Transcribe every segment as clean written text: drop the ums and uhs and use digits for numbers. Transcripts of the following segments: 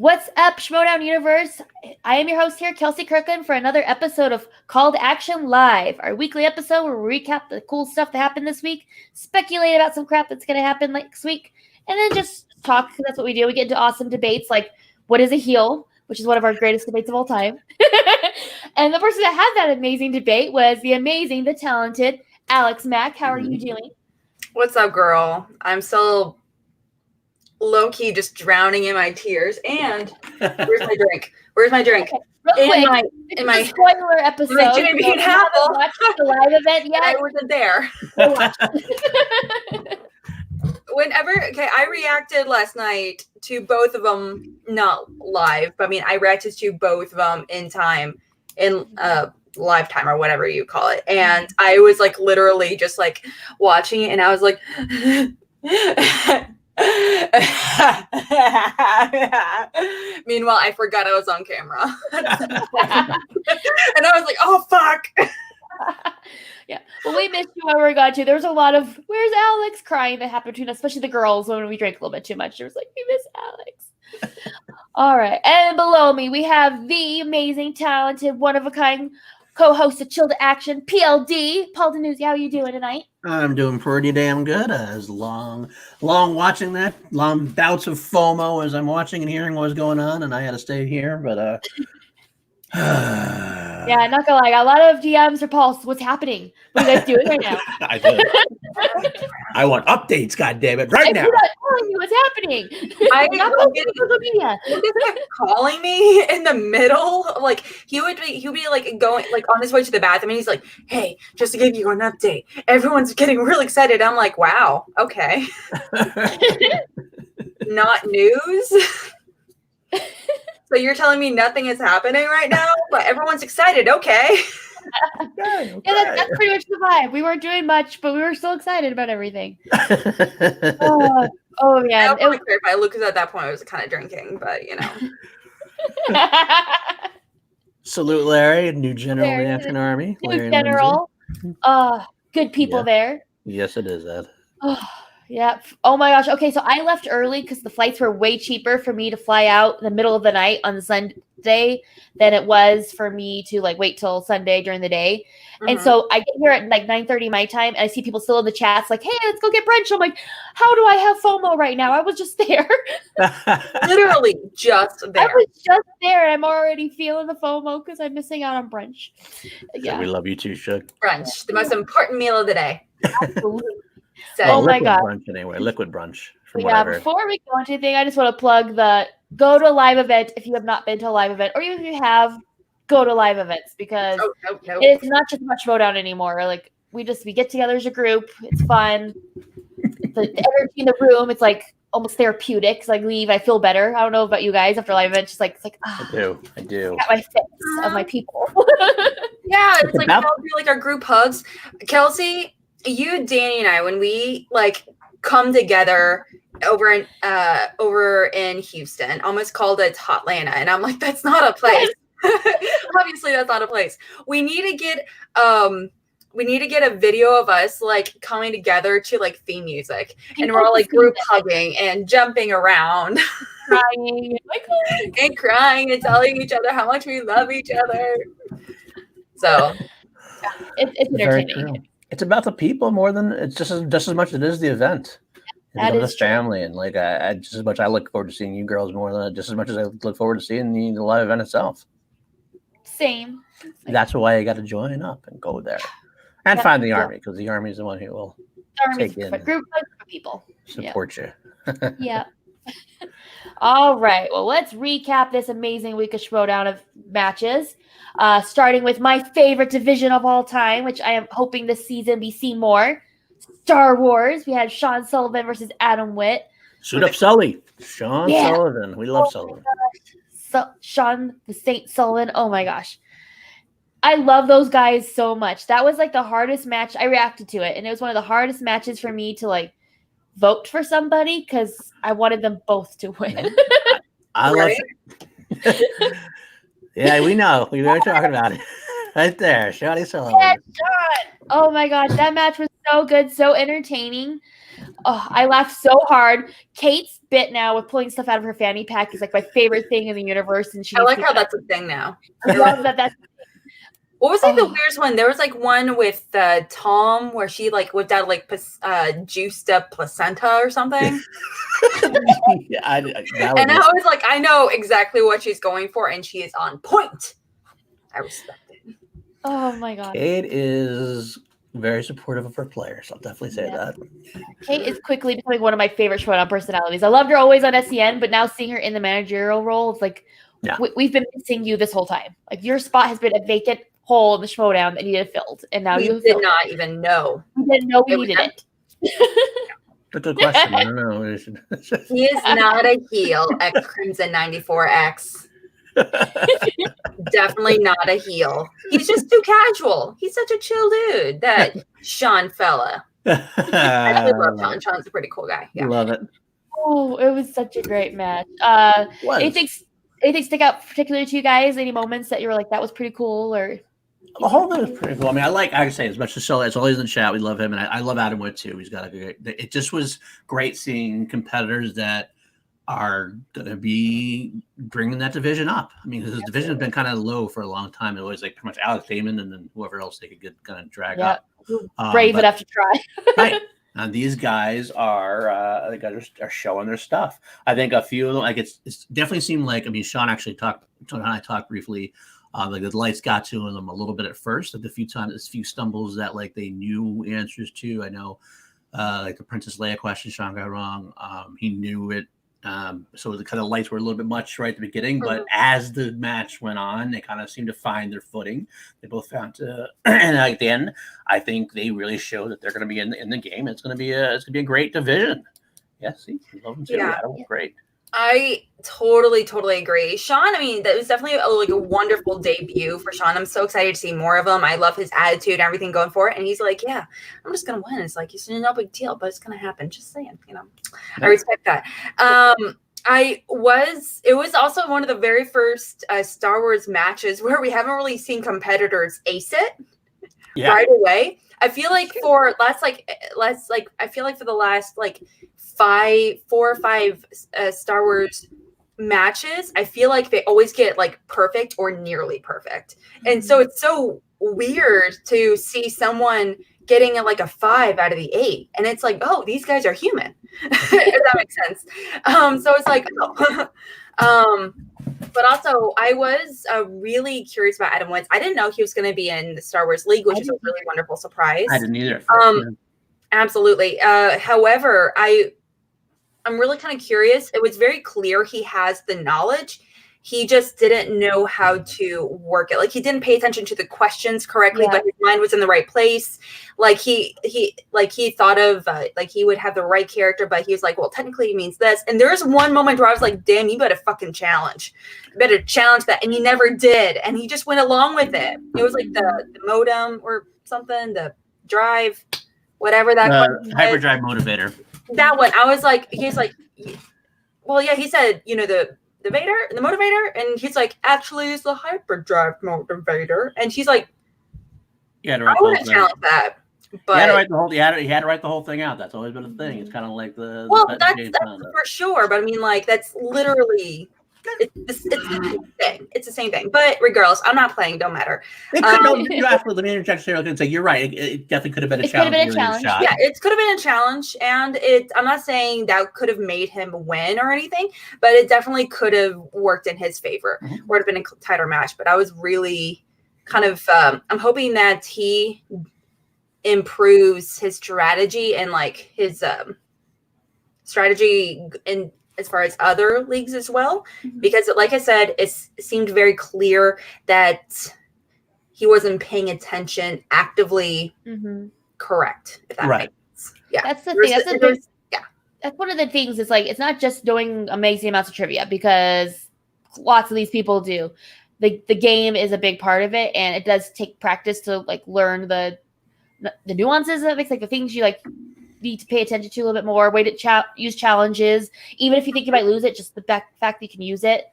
What's up, Schmodown Universe? I am your host here, Kelsey Kirkland, for another episode of Call to Action Live, our weekly episode where we recap the cool stuff that happened this week, speculate about some crap that's going to happen next week, and then just talk, because that's what we do. We get into awesome debates like, what is a heel, which is one of our greatest debates of all time. And the person that had that amazing debate was the amazing, the talented Alex Mac. How are you doing? What's up, girl? I'm still low-key just drowning in my tears. And where's my drink? Where's my drink? Okay, real quick, in my spoiler episode. My Jimmy Bean apple. Watched the live event yet? I wasn't there. I reacted last night to both of them, not live, but I mean, I reacted to both of them in time, in lifetime or whatever you call it. And I was like literally just like watching it, and I was like, meanwhile, I forgot I was on camera. And I was like, oh, fuck. Yeah. Well, we missed you when we got to. There was a lot of, where's Alex crying that happened between us, especially the girls when we drank a little bit too much. It was like, we miss Alex. All right. And below me, we have the amazing, talented, one-of-a-kind co-host of Chill to Action, PLD. Paul Denuzzi, how are you doing tonight? I'm doing pretty damn good. As long watching that, long bouts of FOMO as I'm watching and hearing what was going on, and I had to stay here, but yeah, not gonna lie, I got a lot of DMs for Paul. So what's happening? What are you guys doing right now? I did. I want updates, goddammit, right now. I'm not telling you what's happening. I'm getting social media. He kept calling me in the middle. Like he would be like going like on his way to the bathroom, and he's like, "Hey, just to give you an update, everyone's getting really excited." I'm like, "Wow, okay." Not news. So you're telling me nothing is happening right now, but everyone's excited. Okay. Yeah, that's pretty much the vibe. We weren't doing much, but we were still excited about everything. Oh I yeah. don't want to clarify. Lucas at that point I was kind of drinking, but you know. Salute, Larry, new general in the Afghan Army. New general. Good people there. Yes, it is, Ed. Yeah. Oh my gosh. Okay, so I left early because the flights were way cheaper for me to fly out in the middle of the night on Sunday than it was for me to like wait till Sunday during the day. Mm-hmm. And so I get here at like 9:30 my time, and I see people still in the chats like, "Hey, let's go get brunch." I'm like, "How do I have FOMO right now? I was just there." Literally just there. I was just there, and I'm already feeling the FOMO because I'm missing out on brunch. Yeah, so we love you too, Shug. Brunch, the most important meal of the day. Absolutely. So, oh my god! Brunch anyway, liquid brunch. Yeah. Before we go into anything, I just want to plug go to a live event if you have not been to a live event, or even if you have, go to live events because it's not just much Schmodown anymore. Like we get together as a group. It's fun. The energy in the room, it's like almost therapeutic. Like leave, I feel better. I don't know about you guys after a live event. Just like it's like I do. I got my fix of my people. Yeah, it's like we all do like our group hugs. Kelsey, you, Danny, and I, when we like come together over in Houston, almost called it Hotlanta, and I'm like, that's not a place. Obviously, that's not a place. We need to get a video of us like coming together to like theme music, and we're all like group hugging and jumping around, crying, and crying and telling each other how much we love each other. So it's entertaining. It's about the people more than it's just as much as it is the event. That is family, and like I just as much I look forward to seeing you girls more than just as much as I look forward to seeing the live event itself. Same. That's why I got to join up and go there and find the army, because the army is the one who will take in group of people support you. Yeah. All right. Well, let's recap this amazing week of Schmodown of matches. Starting with my favorite division of all time, which I am hoping this season we see more. Star Wars. We had Sean Sullivan versus Adam Witt. Suit up Sully. Sean Sullivan. We love Sullivan. Sean the Saint Sullivan. Oh my gosh. I love those guys so much. That was like the hardest match. I reacted to it, and it was one of the hardest matches for me to like vote for somebody because I wanted them both to win. I love it. Yeah, we know. We were talking about it. Right there. Shawty Sullivan. Yeah, Sean. Oh my gosh. That match was so good, so entertaining. Oh, I laughed so hard. Kate's bit now with pulling stuff out of her fanny pack is like my favorite thing in the universe, and I like how that's a thing now. I love that. That's what was like the weirdest one? There was like one with Tom where she like whipped out like juiced up placenta or something. Yeah, I was like, I know exactly what she's going for, and she is on point. I respect it. Oh my god. Kate is very supportive of her players. I'll definitely say that. Kate is quickly becoming one of my favorite showdown personalities. I loved her always on SEN, but now seeing her in the managerial role, it's like we've been missing you this whole time. Like your spot has been a vacant hole in the showdown that needed filled, and now you did not even know. We didn't know we needed it. That's a good question. I don't know. He is not a heel at Crimson 94X. Definitely not a heel. He's just too casual. He's such a chill dude. That Sean fella. I really love Sean. Sean's a pretty cool guy. Yeah. Love it. Oh, it was such a great match. Anything stick out particularly to you guys? Any moments that you were like, that was pretty cool, or? The whole thing is pretty cool. I mean, I say as much as so. It's always in the chat. We love him, and I love Adam Wood too. He's got a great. It just was great seeing competitors that are going to be bringing that division up. I mean, the division has been kind of low for a long time. It was like pretty much Alex Bateman and then whoever else they could get kind of drag up. Brave enough to try. Right. And these guys are showing their stuff. I think a few of them, like it's definitely seemed like, I mean, Sean and I talked briefly. Like the lights got to them a little bit at first. Like a few stumbles that like they knew answers to. I know, like the Princess Leia question, Sean got wrong. He knew it. So the kind of lights were a little bit much right at the beginning, but as the match went on, they kind of seemed to find their footing. They both found and at the end, I think they really showed that they're going to be in the game. It's going to be a great division. Yeah, see, love them too. Yeah, great. I totally agree. Sean, I mean, that was definitely a wonderful debut for Sean. I'm so excited to see more of him. I love his attitude and everything going for it. And he's like, yeah, I'm just going to win. It's like, it's no big deal, but it's going to happen. Just saying, I respect that. It was also one of the very first Star Wars matches where we haven't really seen competitors ace it right away. I feel like for the last 4 or 5 Star Wars matches, I feel like they always get like perfect or nearly perfect. And so it's so weird to see someone getting a 5 out of the 8. And it's like, oh, these guys are human. If that makes sense. So it's like, but also I was really curious about Adam Wentz. I didn't know he was going to be in the Star Wars League, which is a really wonderful surprise. I didn't either. Absolutely. However, I'm really kind of curious. It was very clear he has the knowledge. He just didn't know how to work it. Like he didn't pay attention to the questions correctly, but his mind was in the right place. Like he thought of he would have the right character, but he was like, well, technically he means this. And there's one moment where I was like, damn, you better fucking challenge. You better challenge that. And he never did. And he just went along with it. It was like the modem or something, the drive, whatever that hyperdrive motivator. That one. I was like, he's like, well, yeah, he said, the motivator, and he's like, actually, it's the hyperdrive motivator, and she's like, I wouldn't challenge that. But he had to write the whole thing out. That's always been a thing. It's kind of like that's for sure. But I mean, like that's literally. It's the same thing. But regardless, I'm not playing. Don't matter. You absolutely. Let me interject here and say you're right. It definitely could have been a challenge. Yeah, it could have been a challenge, and I'm not saying that could have made him win or anything, but it definitely could have worked in his favor. Would have been a tighter match. But I was really kind of. I'm hoping that he improves his strategy and like his strategy in. As far as other leagues as well, because like I said, it seemed very clear that he wasn't paying attention actively correct. If that makes sense. Yeah. That's the thing. That's one of the things is like, it's not just doing amazing amounts of trivia because lots of these people do. The game is a big part of it. And it does take practice to like learn the nuances of it, like the things you like need to pay attention to a little bit more, way to use challenges, even if you think you might lose it, just the fact that you can use it.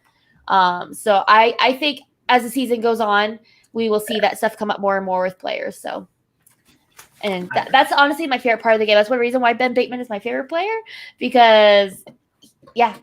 So I think as the season goes on, we will see that stuff come up more and more with players. So And that's honestly my favorite part of the game. That's one reason why Ben Bateman is my favorite player, because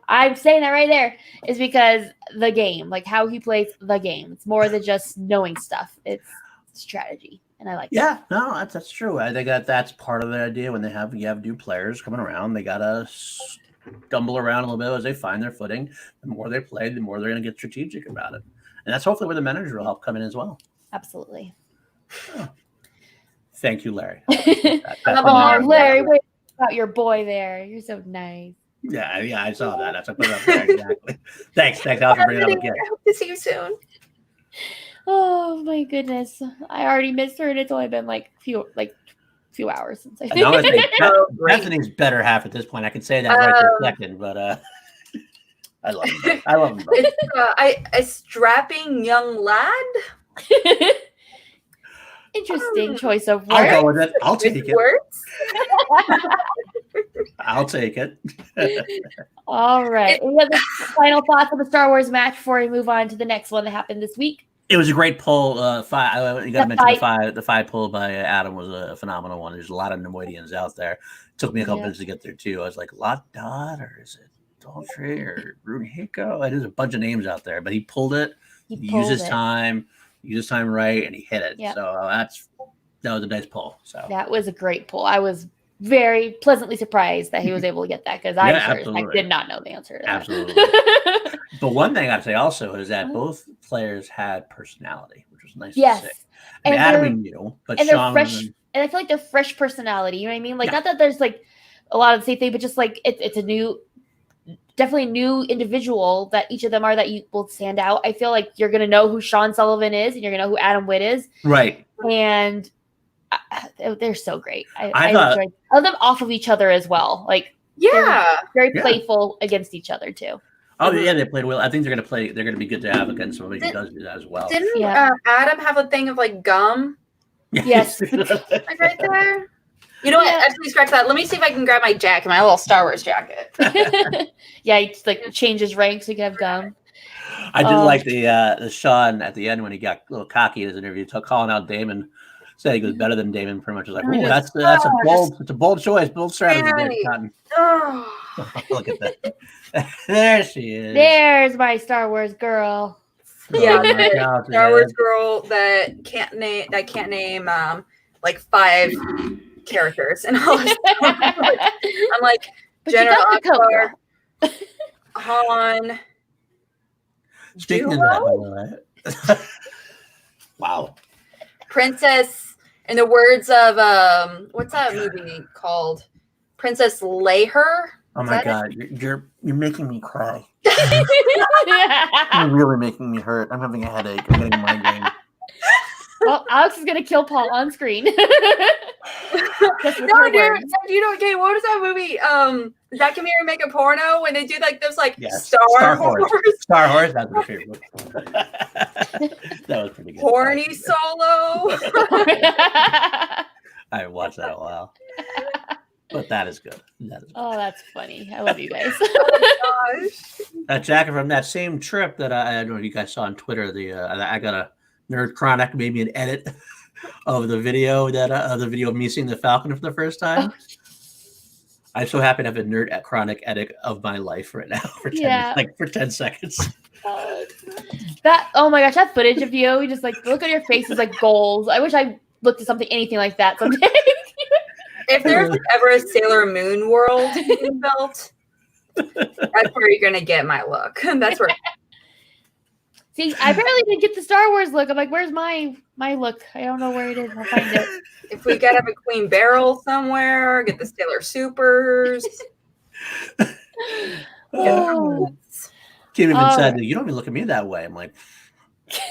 I'm saying that right there, is because the game, like how he plays the game. It's more than just knowing stuff. It's strategy. And I like that. No, that's true. I think that's part of the idea when you have new players coming around. They gotta stumble around a little bit as they find their footing. The more they play, the more they're gonna get strategic about it. And that's hopefully where the manager will help come in as well. Absolutely. Oh. Thank you, Larry. Larry, wait about your boy there. You're so nice. Yeah, I saw that. That's I put it up there exactly. Thanks. I'll bring it up again. I hope to see you soon. Oh my goodness, I already missed her, and it's only been like few hours since I. No, Bethany's better half at this point. I can say that right this second, but I love him. I love him. It's a strapping young lad. Interesting choice of words. I'll go with it. I'll take it. Words? I'll take it. All right. We have the final thoughts of the Star Wars match before we move on to the next one that happened this week. It was a great pull. You got to mention the five pull by Adam was a phenomenal one. There's a lot of Nemoidians out there. It took me a couple minutes to get there too. I was like, Lot Dot, or is it Daltrey or Runehiko? There's a bunch of names out there, but he pulled it. He used his time right, and he hit it. Yep. So that was a nice pull. So that was a great pull. I was very pleasantly surprised that he was able to get that, because I did not know the answer to that. Absolutely. But one thing I'd say also is that both players had personality, which was nice to see. I mean, Adam we knew, but Sean fresh, and I feel like they're fresh personality. You know what I mean? Like, not that there's like a lot of the same thing, but just like it's a definitely new individual that each of them are that you will stand out. I feel like you're going to know who Sean Sullivan is, and you're going to know who Adam Witt is. Right. And they're so great. I love them off of each other as well. Like, very playful against each other too. Oh yeah, they played well. I think they're going to be good to have against somebody who does do that as well. Didn't Adam have a thing of like gum? Yes. Like right there. You know what? Actually, scratch that. Let me see if I can grab my jacket, my little Star Wars jacket. He just like changes ranks so you can have gum. I did like the Sean at the end when he got a little cocky in his interview, calling out Damon, saying he was better than Damon. Pretty much was like, "Oh, that's a bold choice, bold strategy." Look at that. There she is. There's my Star Wars girl. Star Wars girl that can't name like 5 characters and all this I'm like General Akbar, Han. Speaking of that, wow. Princess, in the words of what's that movie called? Princess Leia. Oh my God, you're making me cry. You're really making me hurt. I'm having a headache. I'm getting a migraine. Well, Alex is gonna kill Paul on screen. No, dude, you know, okay, what was that movie? Zach and Mary Make a Porno, when they do like those Star Wars. Star Wars, that's my favorite movie. That was pretty good. Horny Solo. I haven't watched that in a while. But that is good. Oh, that's funny. I love you guys. Oh my gosh. That jacket from that same trip that I don't know if you guys saw on Twitter. I got a Nerd Chronic made me an edit of the video of me seeing the Falcon for the first time. Oh. I'm so happy to have a Nerd Chronic edit of my life right now for 10 seconds. Oh my gosh, that footage of you just like look at your face is like goals. I wish I looked at anything like that someday. If there's ever a Sailor Moon world being built, that's where you're gonna get my look. That's where. See, I barely didn't get the Star Wars look. I'm like, where's my look? I don't know where it is. I'll find it. If we gotta have a Queen Beryl somewhere, get the Sailor Supers. Kim even said, "You don't even look at me that way." I'm like,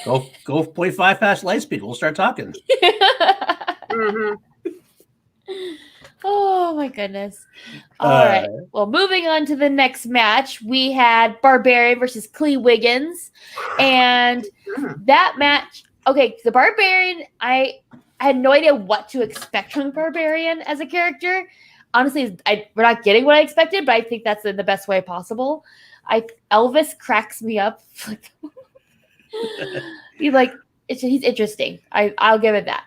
"Go 0.5 past light speed. We'll start talking." Mm-hmm. Oh my goodness. All right. Well, moving on to the next match, we had Barbarian versus Klees Wiggins. And that match, okay, the Barbarian, I had no idea what to expect from the Barbarian as a character. Honestly, we're not getting what I expected, but I think that's in the best way possible. Elvis cracks me up. He's interesting. I'll give it that.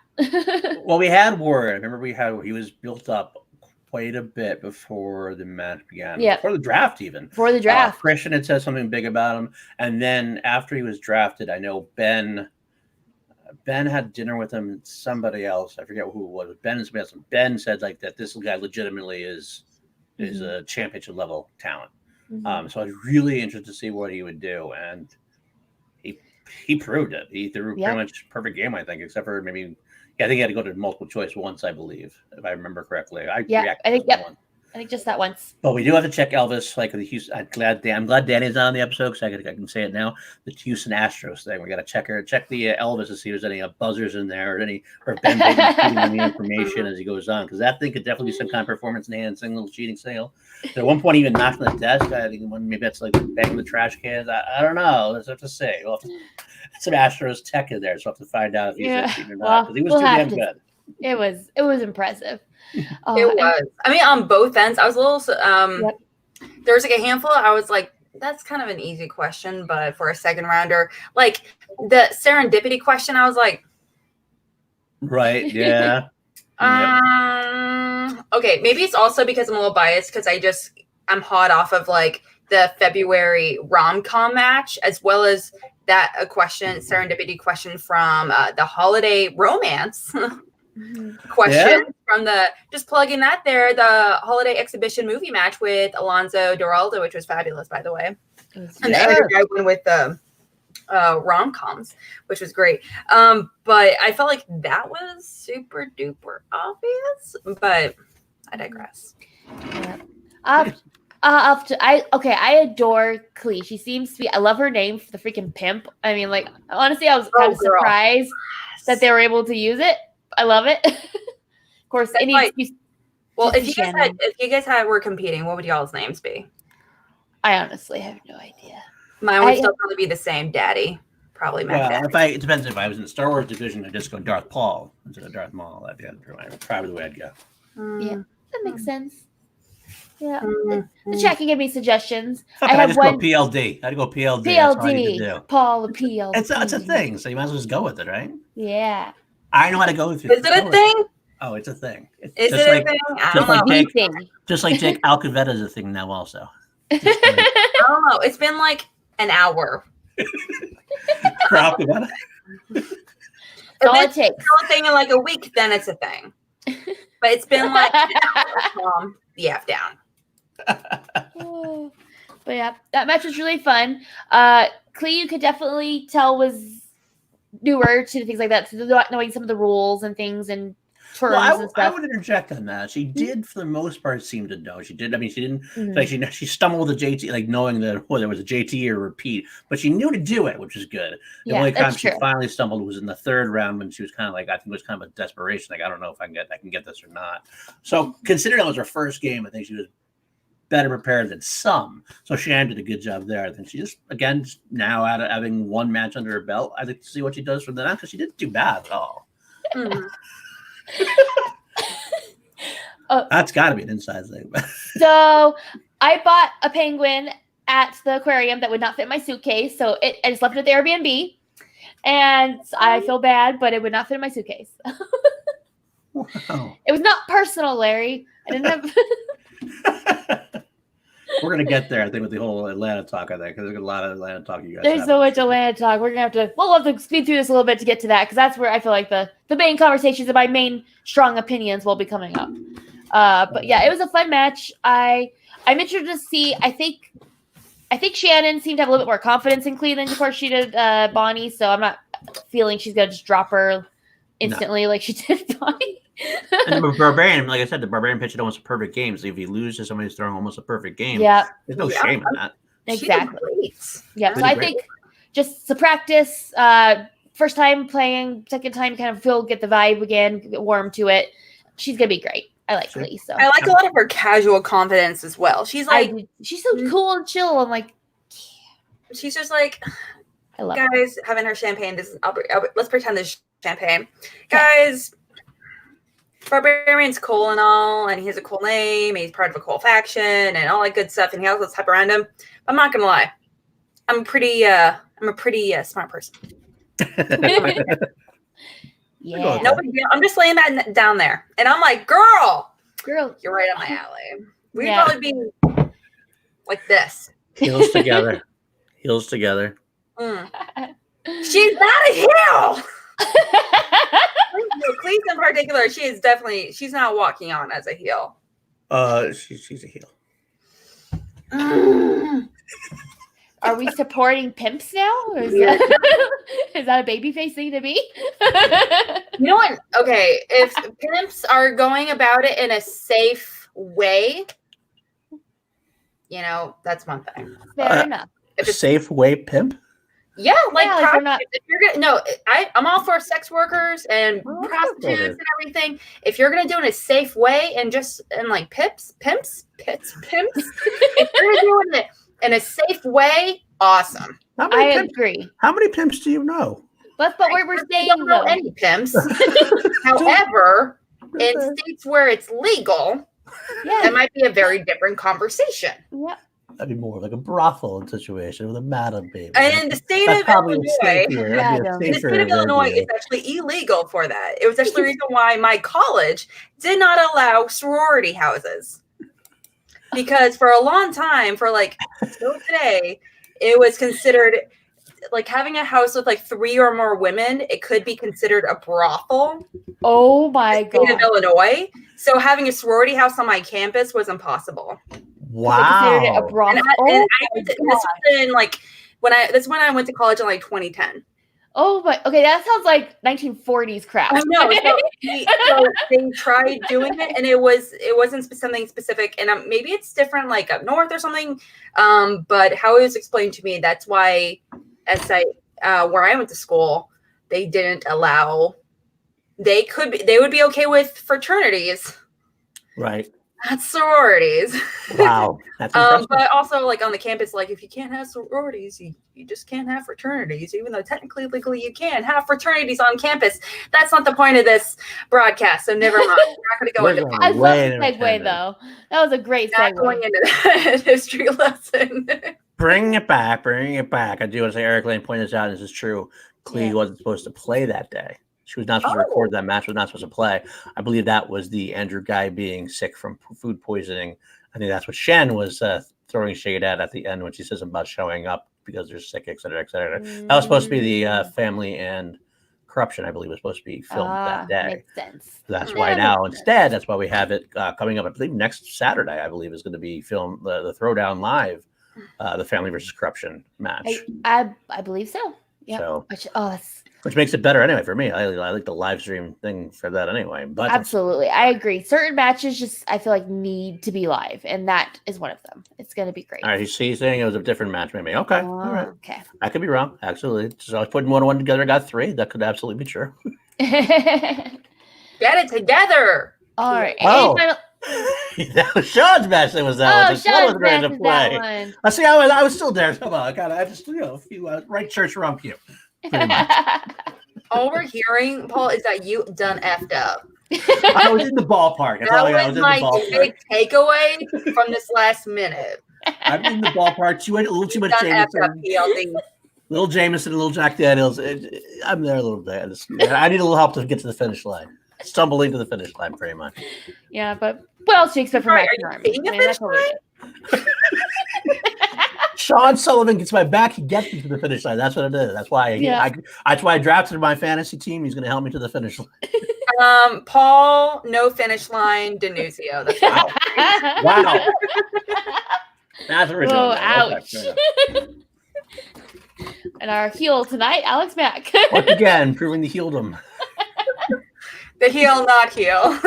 Well, we had word. I remember he was built up quite a bit before the match began. Yeah. Before the draft, even. Before the draft. Christian had said something big about him. And then after he was drafted, I know Ben had dinner with him and somebody else. I forget who it was. Ben and somebody else. Ben said like that this guy legitimately is a championship level talent. So I was really interested to see what he would do. And he proved it. He threw pretty much perfect game, I think, except for maybe I think he had to go to multiple choice once, I believe, if I remember correctly. I think just that once. But we do have to check Elvis, like the Houston. I'm glad Danny's on the episode because I can say it now. The Houston Astros thing. We got to check the Elvis to see if there's any buzzers in there or if Ben Bateman's feeding him the information as he goes on, because that thing could definitely be some kind of performance enhancing little cheating sale. At one point, even knocked on the desk. I think maybe that's like banging the trash cans. I don't know. Let's have to say. We'll have to, some Astros tech in there, so we'll have to find out if he's cheating or not. Because he was too damn good. It was impressive. It was. I mean, on both ends, I was a little. There was like a handful. I was like, that's kind of an easy question, but for a second rounder, like the serendipity question, I was like, right, yeah. Okay, maybe it's also because I'm a little biased because I'm hot off of like the February rom-com match as well as that serendipity question from the holiday romance. Question from just plugging that there, the holiday exhibition movie match with Alonso Duraldo, which was fabulous, by the way. And the other guy went with the rom-coms, which was great. But I felt like that was super duper obvious, but I digress. I adore Klees. She seems to be, I love her name for the freaking pimp. I mean, like, honestly, I was kind of surprised that they were able to use it. I love it. Of course, it needs to be. Well, if you guys were competing, what would y'all's names be? I honestly have no idea. Mine would still probably be the same, Daddy. Probably Mac Daddy. It depends. If I was in the Star Wars division, I'd just go Darth Paul instead of Darth Maul. That'd be probably the way I'd go. Yeah, that makes sense. Yeah, the chat can give me suggestions. I just go PLD. I'd go PLD. PLD. Paul, the PLD. It's a thing, so you might as well just go with it, right? Yeah. I know how to go with it. Is it a thing? Oh, it's a thing. Is it a thing? I don't know. Just like Jake Alcavetta is a thing now also. I don't know. It's been like an hour. For Alcavetta? That's all it takes. It's a thing in like a week, then it's a thing. But it's been like an hour. The F down. But yeah, that match was really fun. Klee, you could definitely tell was newer to things like that, to not knowing some of the rules and things and terms and stuff. I would interject on that. She did, for the most part, seem to know. She did. I mean, she didn't. Like she stumbled with a JT, like knowing that there was a JT or repeat, but she knew to do it, which is good. The only time she finally stumbled was in the third round when she was kind of like, I think it was kind of a desperation. Like, I don't know if I can get this or not. So considering that was her first game, I think she was better prepared than some. So Shan did a good job there. I think she just, again, now out of having one match under her belt, I'd like to see what she does from then on, because she didn't do bad at all. That's got to be an inside thing. So I bought a penguin at the aquarium that would not fit in my suitcase. So I just left it at the Airbnb. And I feel bad, but it would not fit in my suitcase. Wow. It was not personal, Larry. I didn't have... We're going to get there, I think, with the whole Atlanta talk, I think, because there's a lot of Atlanta talk you guys There's so much Atlanta talk. We'll have to speed through this a little bit to get to that, because that's where I feel like the main conversations and my main strong opinions will be coming up. But yeah, it was a fun match. I'm interested to see. I think Shannon seemed to have a little bit more confidence in Cleveland before she did Bonnie, so I'm not feeling she's going to just drop her instantly like she did Bonnie. And the Barbarian, like I said, the Barbarian pitched almost a perfect game. So if you lose to somebody who's throwing almost a perfect game, there's no shame in that. Exactly. Yeah. So I think just to practice, first time playing, second time kind of get the vibe again, get warm to it. She's gonna be great. I like Lee. So I like a lot of her casual confidence as well. She's like she's so cool and chill. I'm like, she's just like, I love guys having her champagne. Let's pretend this is champagne, guys. Barbarian's cool and all, and he has a cool name, and he's part of a cool faction, and all that good stuff, and he has this hype around him. I'm not gonna lie, I'm a pretty smart person. Yeah. No big deal. I'm just laying that down there. And I'm like, girl, Girl. you're right on my alley. We'd Yeah. probably be like this. Heels together. Heels together. She's not a heel. Klees in particular, she's not walking on as a heel. She's a heel. Are we supporting pimps now? Or is that a babyface thing to be? You know what? Okay, if pimps are going about it in a safe way, that's one thing. Fair enough. If it's safe way pimp? Yeah, like we're not. If you're gonna, I'm all for sex workers and prostitutes and everything. If you're gonna do it in a safe way and like pimps. If you're doing it in a safe way, awesome. I agree. How many pimps do you know? But we're saying don't know any pimps. However, in states where it's legal, that might be a very different conversation. Yep. That'd be more like a brothel situation with a madam baby. And in the state of Illinois, it's actually illegal for that. It was actually the reason why my college did not allow sorority houses. Because for a long time, till today, it was considered like having a house with like 3 or more women, it could be considered a brothel. Oh my God. In Illinois. So having a sorority house on my campus was impossible. Wow. They considered it a brothel. This is when I went to college in like 2010. Oh, but okay, that sounds like 1940s crap. I know. So they tried doing it, and it wasn't something specific, and maybe it's different, like up north or something. But how it was explained to me, that's why, where I went to school, they didn't allow. They would be okay with fraternities, right? Not sororities. Wow, that's impressive. But also, like on the campus, like if you can't have sororities, you just can't have fraternities. Even though technically, legally, you can have fraternities on campus. That's not the point of this broadcast. So never mind. We're not going to go into. I love the segue though. That was a great segue. Not going into that history lesson. Bring it back. I do want to say Eric Lane pointed this out. This is true. Klees wasn't supposed to play that day. She was not supposed to record that match, was not supposed to play. I believe that was the Andrew Ghai being sick from food poisoning. I think that's what Shen was throwing shade at the end when she says about showing up because they're sick, et cetera, et cetera. That was supposed to be the Family and Corruption, I believe, was supposed to be filmed that day. Makes sense. So that's why now instead, that's why we have it coming up, I believe, next Saturday, I believe, is going to be filmed, the Throwdown Live, the Family versus Corruption match. I believe so. Yeah. So, that's... Which makes it better anyway for me. I like the live stream thing for that anyway. But absolutely, I agree. Certain matches I feel like need to be live, and that is one of them. It's going to be great. All right, he's saying it was a different match, maybe. Okay, all right. Okay, I could be wrong. Absolutely. So I was putting 1 and 1 together, got 3. That could absolutely be true. Get it together. All right. That was Sean's match. That was that one. Sean's match to play. I see. I was still there. Come on, I just a few right church, wrong pew. All we're hearing, Paul, is that you done effed up. I was in the ballpark. That was my big takeaway from this last minute. I'm in the ballpark. A little too much Jameson. Little Jameson, a little Jack Daniels. I'm there a little bit. I need a little help to get to the finish line. Stumbling to the finish line, pretty much. Yeah, but what else do you expect from Mac? Sean Sullivan gets my back. He gets me to the finish line. That's what it is. That's why. That's why I drafted my fantasy team. He's going to help me to the finish line. Paul, no finish line. Denuzio. That's wow. That's original. Whoa, ouch. And our heel tonight, Alex Mac. Once again, proving the heeldom. The heel, not heel.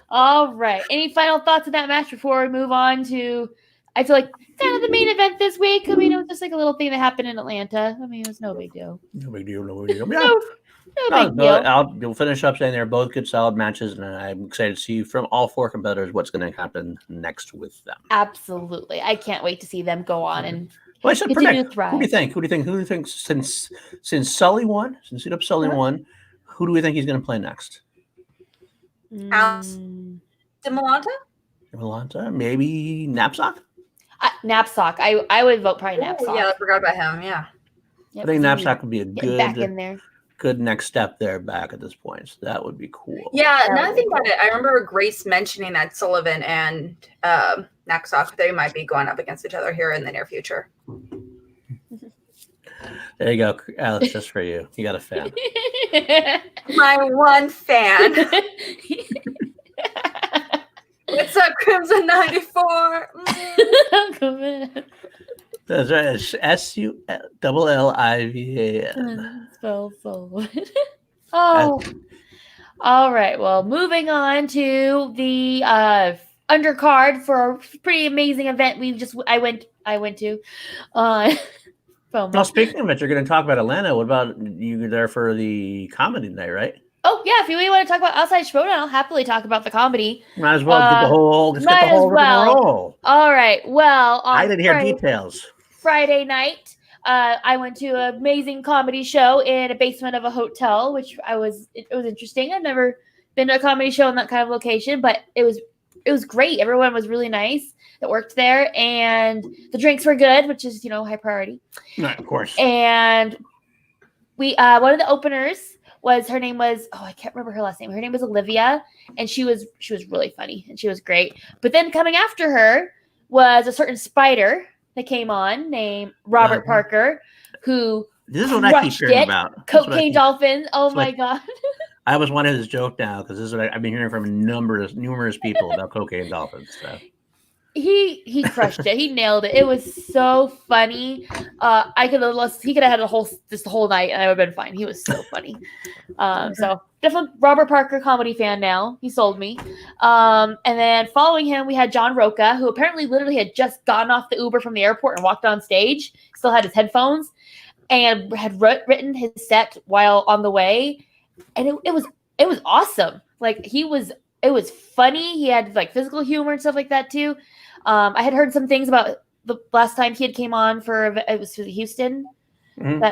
All right. Any final thoughts on that match before we move on to? I feel like kind of the main event this week. I mean, it was just like a little thing that happened in Atlanta. I mean, it was no big deal. No big deal. No big deal. You'll finish up saying they're both good, solid matches, and I'm excited to see from all 4 competitors what's going to happen next with them. Absolutely, I can't wait to see them go on and continue to thrive. Who do you think? Since Sully won, since Sully won, who do we think he's going to play next? Alex Malanta, maybe Knapsack. Knapsack. I would vote probably Knapsack. Yeah, I forgot about him. Yeah. I think Knapsack would be a good back in there. good next step there back at this point. So that would be cool. Yeah, now I think about it, I remember Grace mentioning that Sullivan and Naxok, they might be going up against each other here in the near future. There you go, Alex, just for you. You got a fan. My one fan. What's up, Crimson 94? That's right. It's SULLIVAN. Spell Sullivan. Oh. All right. Well, moving on to the undercard for a pretty amazing event I went to. FOMO. Well, speaking of it, you're going to talk about Atlanta. What about you there for the comedy night, right? Oh yeah, if you really want to talk about Outside Showdown, I'll happily talk about the comedy. Might as well get the whole roll. All right. Well, I didn't hear details. Friday night, I went to an amazing comedy show in a basement of a hotel, which it was interesting. I've never been to a comedy show in that kind of location, but it was great. Everyone was really nice that worked there, and the drinks were good, which is high priority. Right, of course. And we one of the openers her name was I can't remember her last name. Her name was Olivia, and she was really funny and she was great. But then coming after her was a certain spider that came on named Robert Parker, who this is what I keep hearing about. Cocaine Dolphin. Oh my god. I was wanting this joke now because this is what I've been hearing from numerous people about Cocaine Dolphins. So. He crushed it. He nailed it. It was so funny. He could have had the whole night and I would have been fine. He was so funny. So definitely Robert Parker comedy fan now. He sold me. And then following him, we had John Roca, who apparently literally had just gotten off the Uber from the airport and walked on stage, still had his headphones, and had written his set while on the way. And it was awesome. Like it was funny. He had like physical humor and stuff like that too. I had heard some things about the last time he had came on it was Houston. Mm-hmm.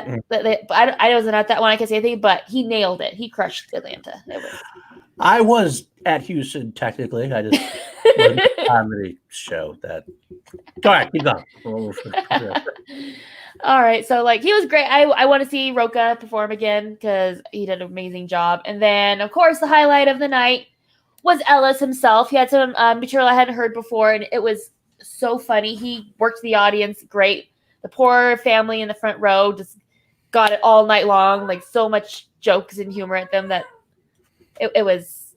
I wasn't at that one. I can't say anything, but he nailed it. He crushed Atlanta. I was at Houston technically. I just wasn't a comedy show that. All right, keep going. All right, so he was great. I want to see Roca perform again because he did an amazing job. And then, of course, the highlight of the night was Ellis himself. He had some material I hadn't heard before, and it was so funny. He worked the audience great. The poor family in the front row just got it all night long, so much jokes and humor at them that it was.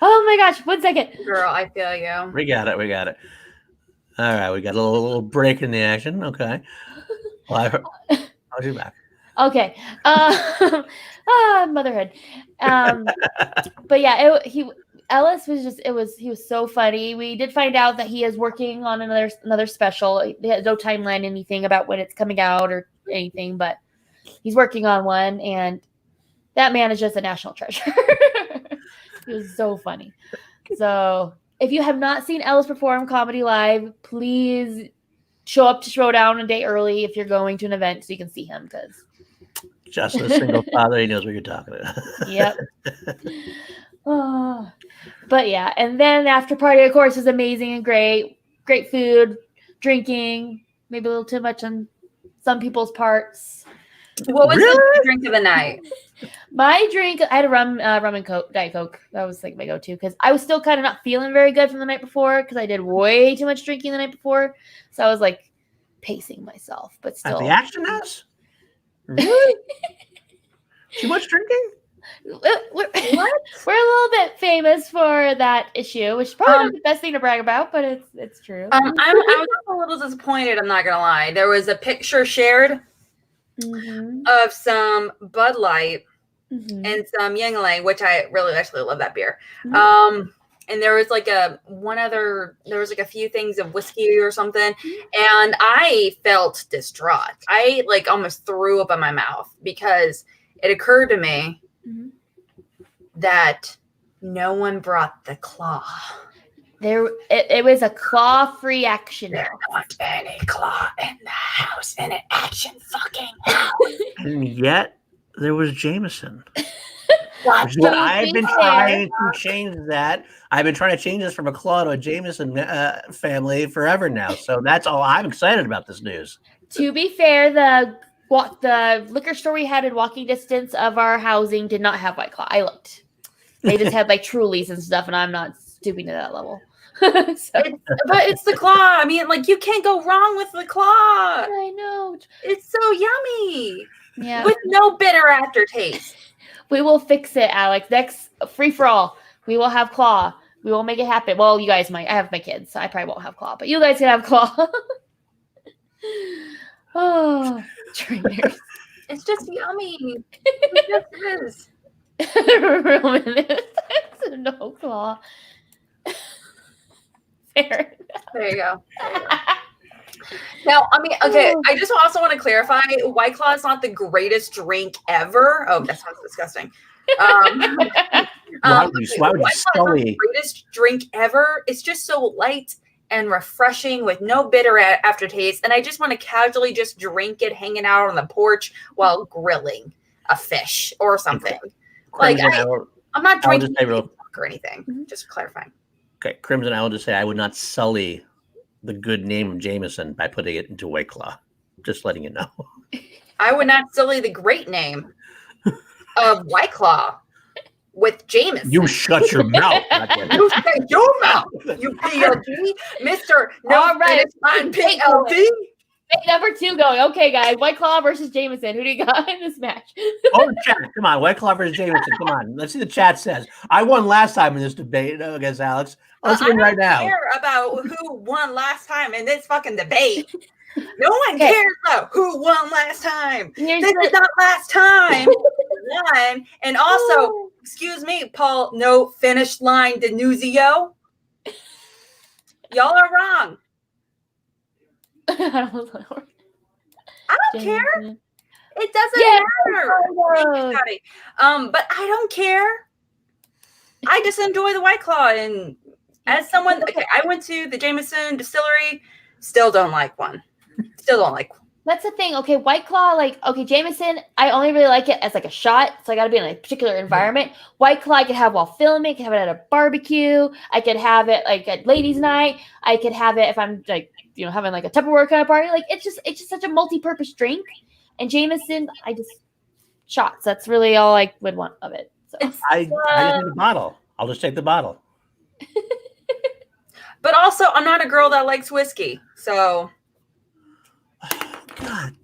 Oh my gosh! 1 second, girl. I feel you. We got it. All right, we got a little break in the action. Okay. Well, I'll be back. Okay. Motherhood. But yeah, Ellis he was so funny. We did find out that he is working on another special. They had no timeline, anything about when it's coming out or anything, but he's working on one, and that man is just a national treasure. He was so funny. So if you have not seen Ellis perform comedy live, please show up to Showdown a day early if you're going to an event so you can see him, because just a single father, he knows what you're talking about. Yep. But yeah, and then after party, of course, was amazing and great. Great food, drinking, maybe a little too much on some people's parts. What was the drink of the night? My drink, I had a rum and Coke, Diet Coke. That was my go-to because I was still kind of not feeling very good from the night before because I did way too much drinking the night before. So I was pacing myself, but still. At the Action House? Really? Too much drinking? We're a little bit famous for that issue, which is probably not the best thing to brag about, but it's true. I was a little disappointed. I'm not gonna lie. There was a picture shared of some Bud Light and some Yingling, which I really actually love that beer. And there was a few things of whiskey or something, and I felt distraught. I almost threw up in my mouth because it occurred to me that no one brought the claw. It was a claw-free action. There wasn't any claw in the house, in an action fucking house. And yet there was Jameson. I've been trying to change that. I've been trying to change this from a claw to a Jameson family forever now. So that's all. I'm excited about this news. To be fair, the liquor store we had in walking distance of our housing did not have White Claw. I looked. They just had like Trulies and stuff, and I'm not stooping to that level. But it's the claw. I mean, like, you can't go wrong with the claw. I know. It's so yummy. Yeah. With no bitter aftertaste. We will fix it, Alex. Next free for all, we will have Claw. We will make it happen. Well, you guys might. I have my kids, so I probably won't have Claw, but you guys can have Claw. Oh, trainers. It's just yummy. It just is. No Claw. Fair. There you go. Now, I mean, okay, I just also want to clarify, White Claw is not the greatest drink ever. Oh, that sounds disgusting. Why would you White Claw is not sully? the greatest drink ever. It's just so light and refreshing with no bitter aftertaste. And I just want to casually just drink it hanging out on the porch while grilling a fish or something. Like, I'm not drinking or anything. Just clarifying. Okay, Crimson, I will just say I would not sully the good name of Jameson by putting it into White Claw. Just letting you know. I would not sully the great name of White Claw with Jameson. You shut your mouth. You shut your mouth, you PLD, Mr. No All right. on PLD. Number 2 going. Okay, guys. White Claw versus Jameson. Who do you got in this match? Oh, the chat. Come on. White Claw versus Jameson. Come on. Let's see the chat says. I won last time in this debate against Alex. Let's win right now. I don't care about who won last time in this fucking debate. No one cares about who won last time. This is not last time. One. And also, excuse me, Paul, no finish line Denuzio. Y'all are wrong. I don't care. It doesn't matter. But I don't care. I just enjoy the White Claw, and as someone, okay, I went to the Jameson distillery, still don't like one. Still don't like one. That's the thing. Okay, White Claw, Jameson, I only really like it as like a shot, so I got to be in a particular environment. White Claw, I could have while filming, I could have it at a barbecue, I could have it like at ladies' night, I could have it if I'm like, having like a Tupperware kind of party. Like it's just such a multi-purpose drink. And Jameson, shots. That's really all I would want of it. So I just need the bottle. I'll just take the bottle. But also, I'm not a girl that likes whiskey, so. God.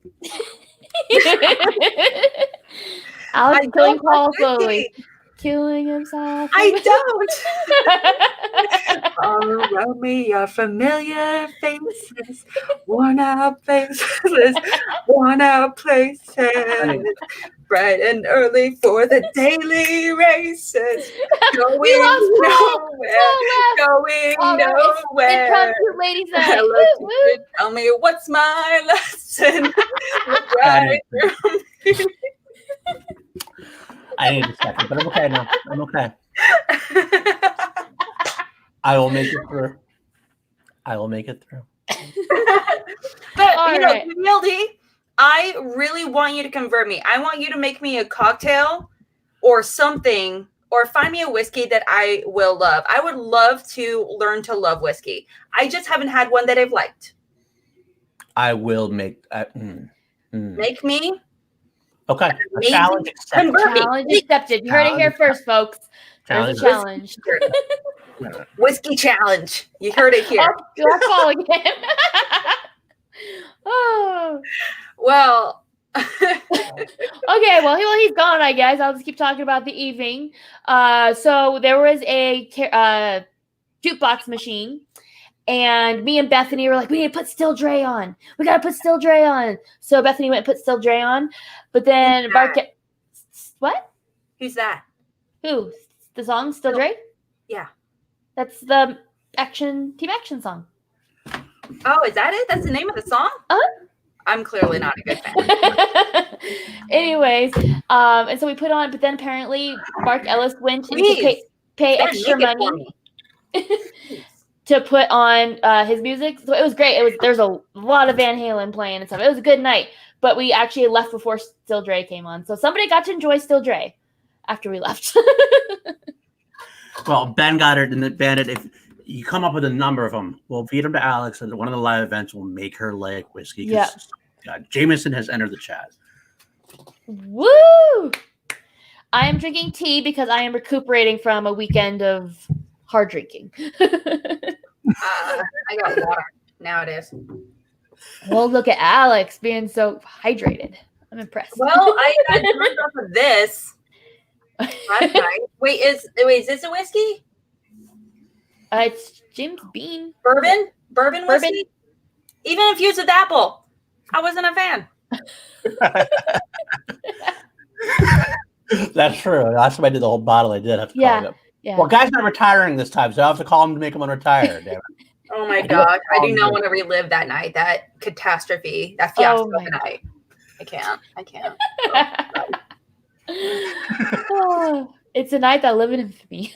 Alex killing Paul slowly. Killing himself. I don't. All around me are familiar faces, worn out faces, worn out places. Bright and early for the daily races. Going nowhere. Ladies Hello, teacher, tell me what's my lesson. Right through me. I need a second, but I'm okay now. I'm okay. I will make it through. But, PLD, I really want you to convert me. I want you to make me a cocktail or something, or find me a whiskey that I will love. I would love to learn to love whiskey. I just haven't had one that I've liked. I will make. Make me. Okay. Challenge accepted. Challenge accepted. You heard it here first, folks. There's a challenge. Whiskey challenge. You heard it here. You're Paul again. Oh. Well. Okay, well, he's gone, I guess. I'll just keep talking about the evening. So there was a jukebox machine, and me and Bethany were like, we need to put Still Dre on. We got to put Still Dre on. So Bethany went and put Still Dre on, but then what? Who's that? Who? The song Still Dre? Yeah. That's the Team Action song. Oh, is that it? That's the name of the song? I'm clearly not a good fan. Anyways, and so we put on, but then apparently Mark Ellis went to pay extra money to put on his music. So it was great. There's a lot of Van Halen playing and stuff. It was a good night, but we actually left before Still Dre came on. So somebody got to enjoy Still Dre after we left. Well, Ben got it, and the Bandit, if you come up with a number of them, we'll feed them to Alex, and one of the live events will make her like whiskey. Yeah. God. Jameson has entered the chat. Woo! I am drinking tea because I am recuperating from a weekend of hard drinking. I got water nowadays. Well, look at Alex being so hydrated. I'm impressed. Well, I drunk off of this last night. Wait, is this a whiskey? It's James Bean. Bourbon whiskey? Even infused with apple. I wasn't a fan. That's true. Last time I did the whole bottle, I did have to call it up. Yeah. Well, Guy's not retiring this time, so I have to call him to make him unretire. Damn it. Oh my gosh. I do not want to relive that night, that catastrophe, that fiasco of the night. I can't. Oh, it's a night that lived in infamy.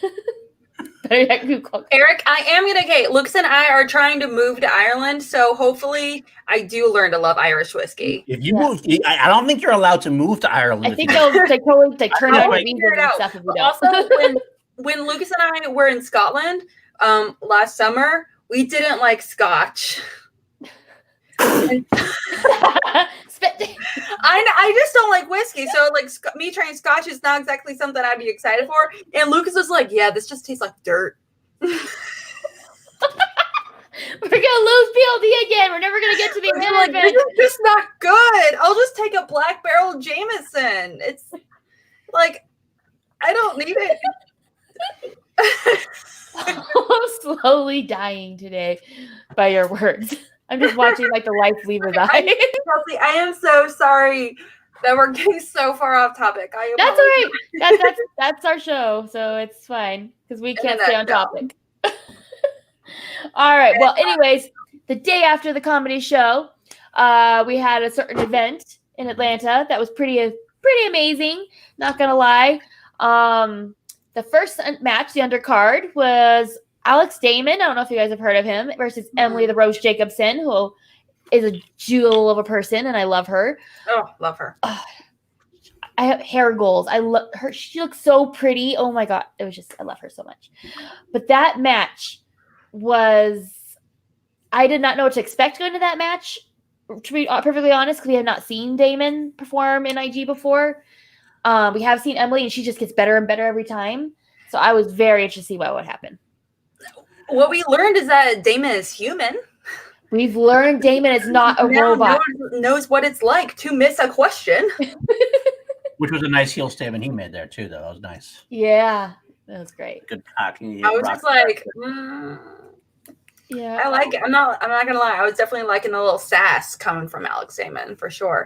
Eric, I am gonna get Lucas and I are trying to move to Ireland, so hopefully I do learn to love Irish whiskey. If you move, I don't think you're allowed to move to Ireland. I think they'll totally turn out your visas and stuff if you don't. Also, when Lucas and I were in Scotland last summer, we didn't like Scotch. I just don't like whiskey, so like me trying Scotch is not exactly something I'd be excited for. And Lucas was like, "Yeah, this just tastes like dirt." We're gonna lose PLD again. We're never gonna get to the end like, of it. This is just not good. I'll just take a Black Barrel Jameson. It's like I don't need it. I'm slowly dying today by your words. I'm just watching like the light leave his eye. Kelsey, I am so sorry that we're getting so far off topic. That's all right. That's our show, so it's fine because we can't stay on topic. All right. Well, anyways, the day after the comedy show, we had a certain event in Atlanta that was pretty amazing. Not gonna lie. The first match, the undercard, was Alex Damon. I don't know if you guys have heard of him, versus Emily the Rose Jacobson, who is a jewel of a person, and I love her. Oh, love her. I have hair goals. I love her. She looks so pretty. Oh my God. It was just, I love her so much. But that match I did not know what to expect going to that match, to be perfectly honest, because we have not seen Damon perform in IG before. We have seen Emily, and she just gets better and better every time. So I was very interested to see what would happen. What we learned is that Damon is human. We've learned Damon is not a robot. Knows what it's like to miss a question. Which was a nice heel statement he made there too, though. That was nice. Yeah, that was great. Good cocking. I was just like, yeah, I like it. I'm not gonna lie. I was definitely liking the little sass coming from Alex Damon for sure.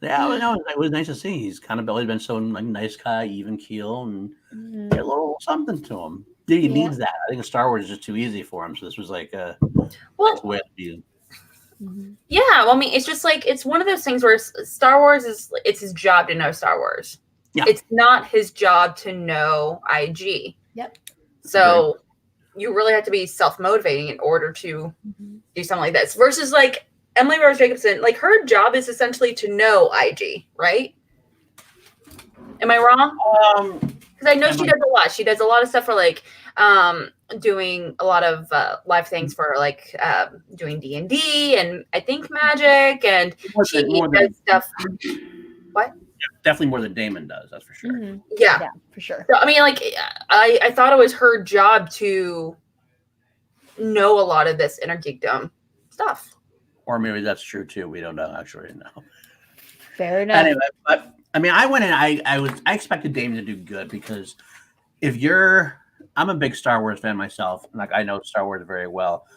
Yeah, it was nice to see. He's kind of always been so like nice guy, even keel, and get a little something to him. He needs that. I think Star Wars is just too easy for him. So this was like a way to be. Yeah, well, I mean, it's just like it's one of those things where Star Wars it's his job to know Star Wars. Yeah. It's not his job to know IG. Yep. So you really have to be self-motivating in order to do something like this. Versus like Emily Rose Jacobson, like her job is essentially to know IG, right? Am I wrong? Because I know she does a lot. She does a lot of stuff for like doing a lot of live things for like doing D&D and I think Magic, and she does stuff. What? Yeah, definitely more than Damon does. That's for sure. Yeah, for sure. So, I mean, like I thought it was her job to know a lot of this inner geekdom stuff. Or maybe that's true too. We don't know actually. No. Fair enough. Anyway, but I mean, I went in. I expected Damon to do good because I'm a big Star Wars fan myself. Like I know Star Wars very well.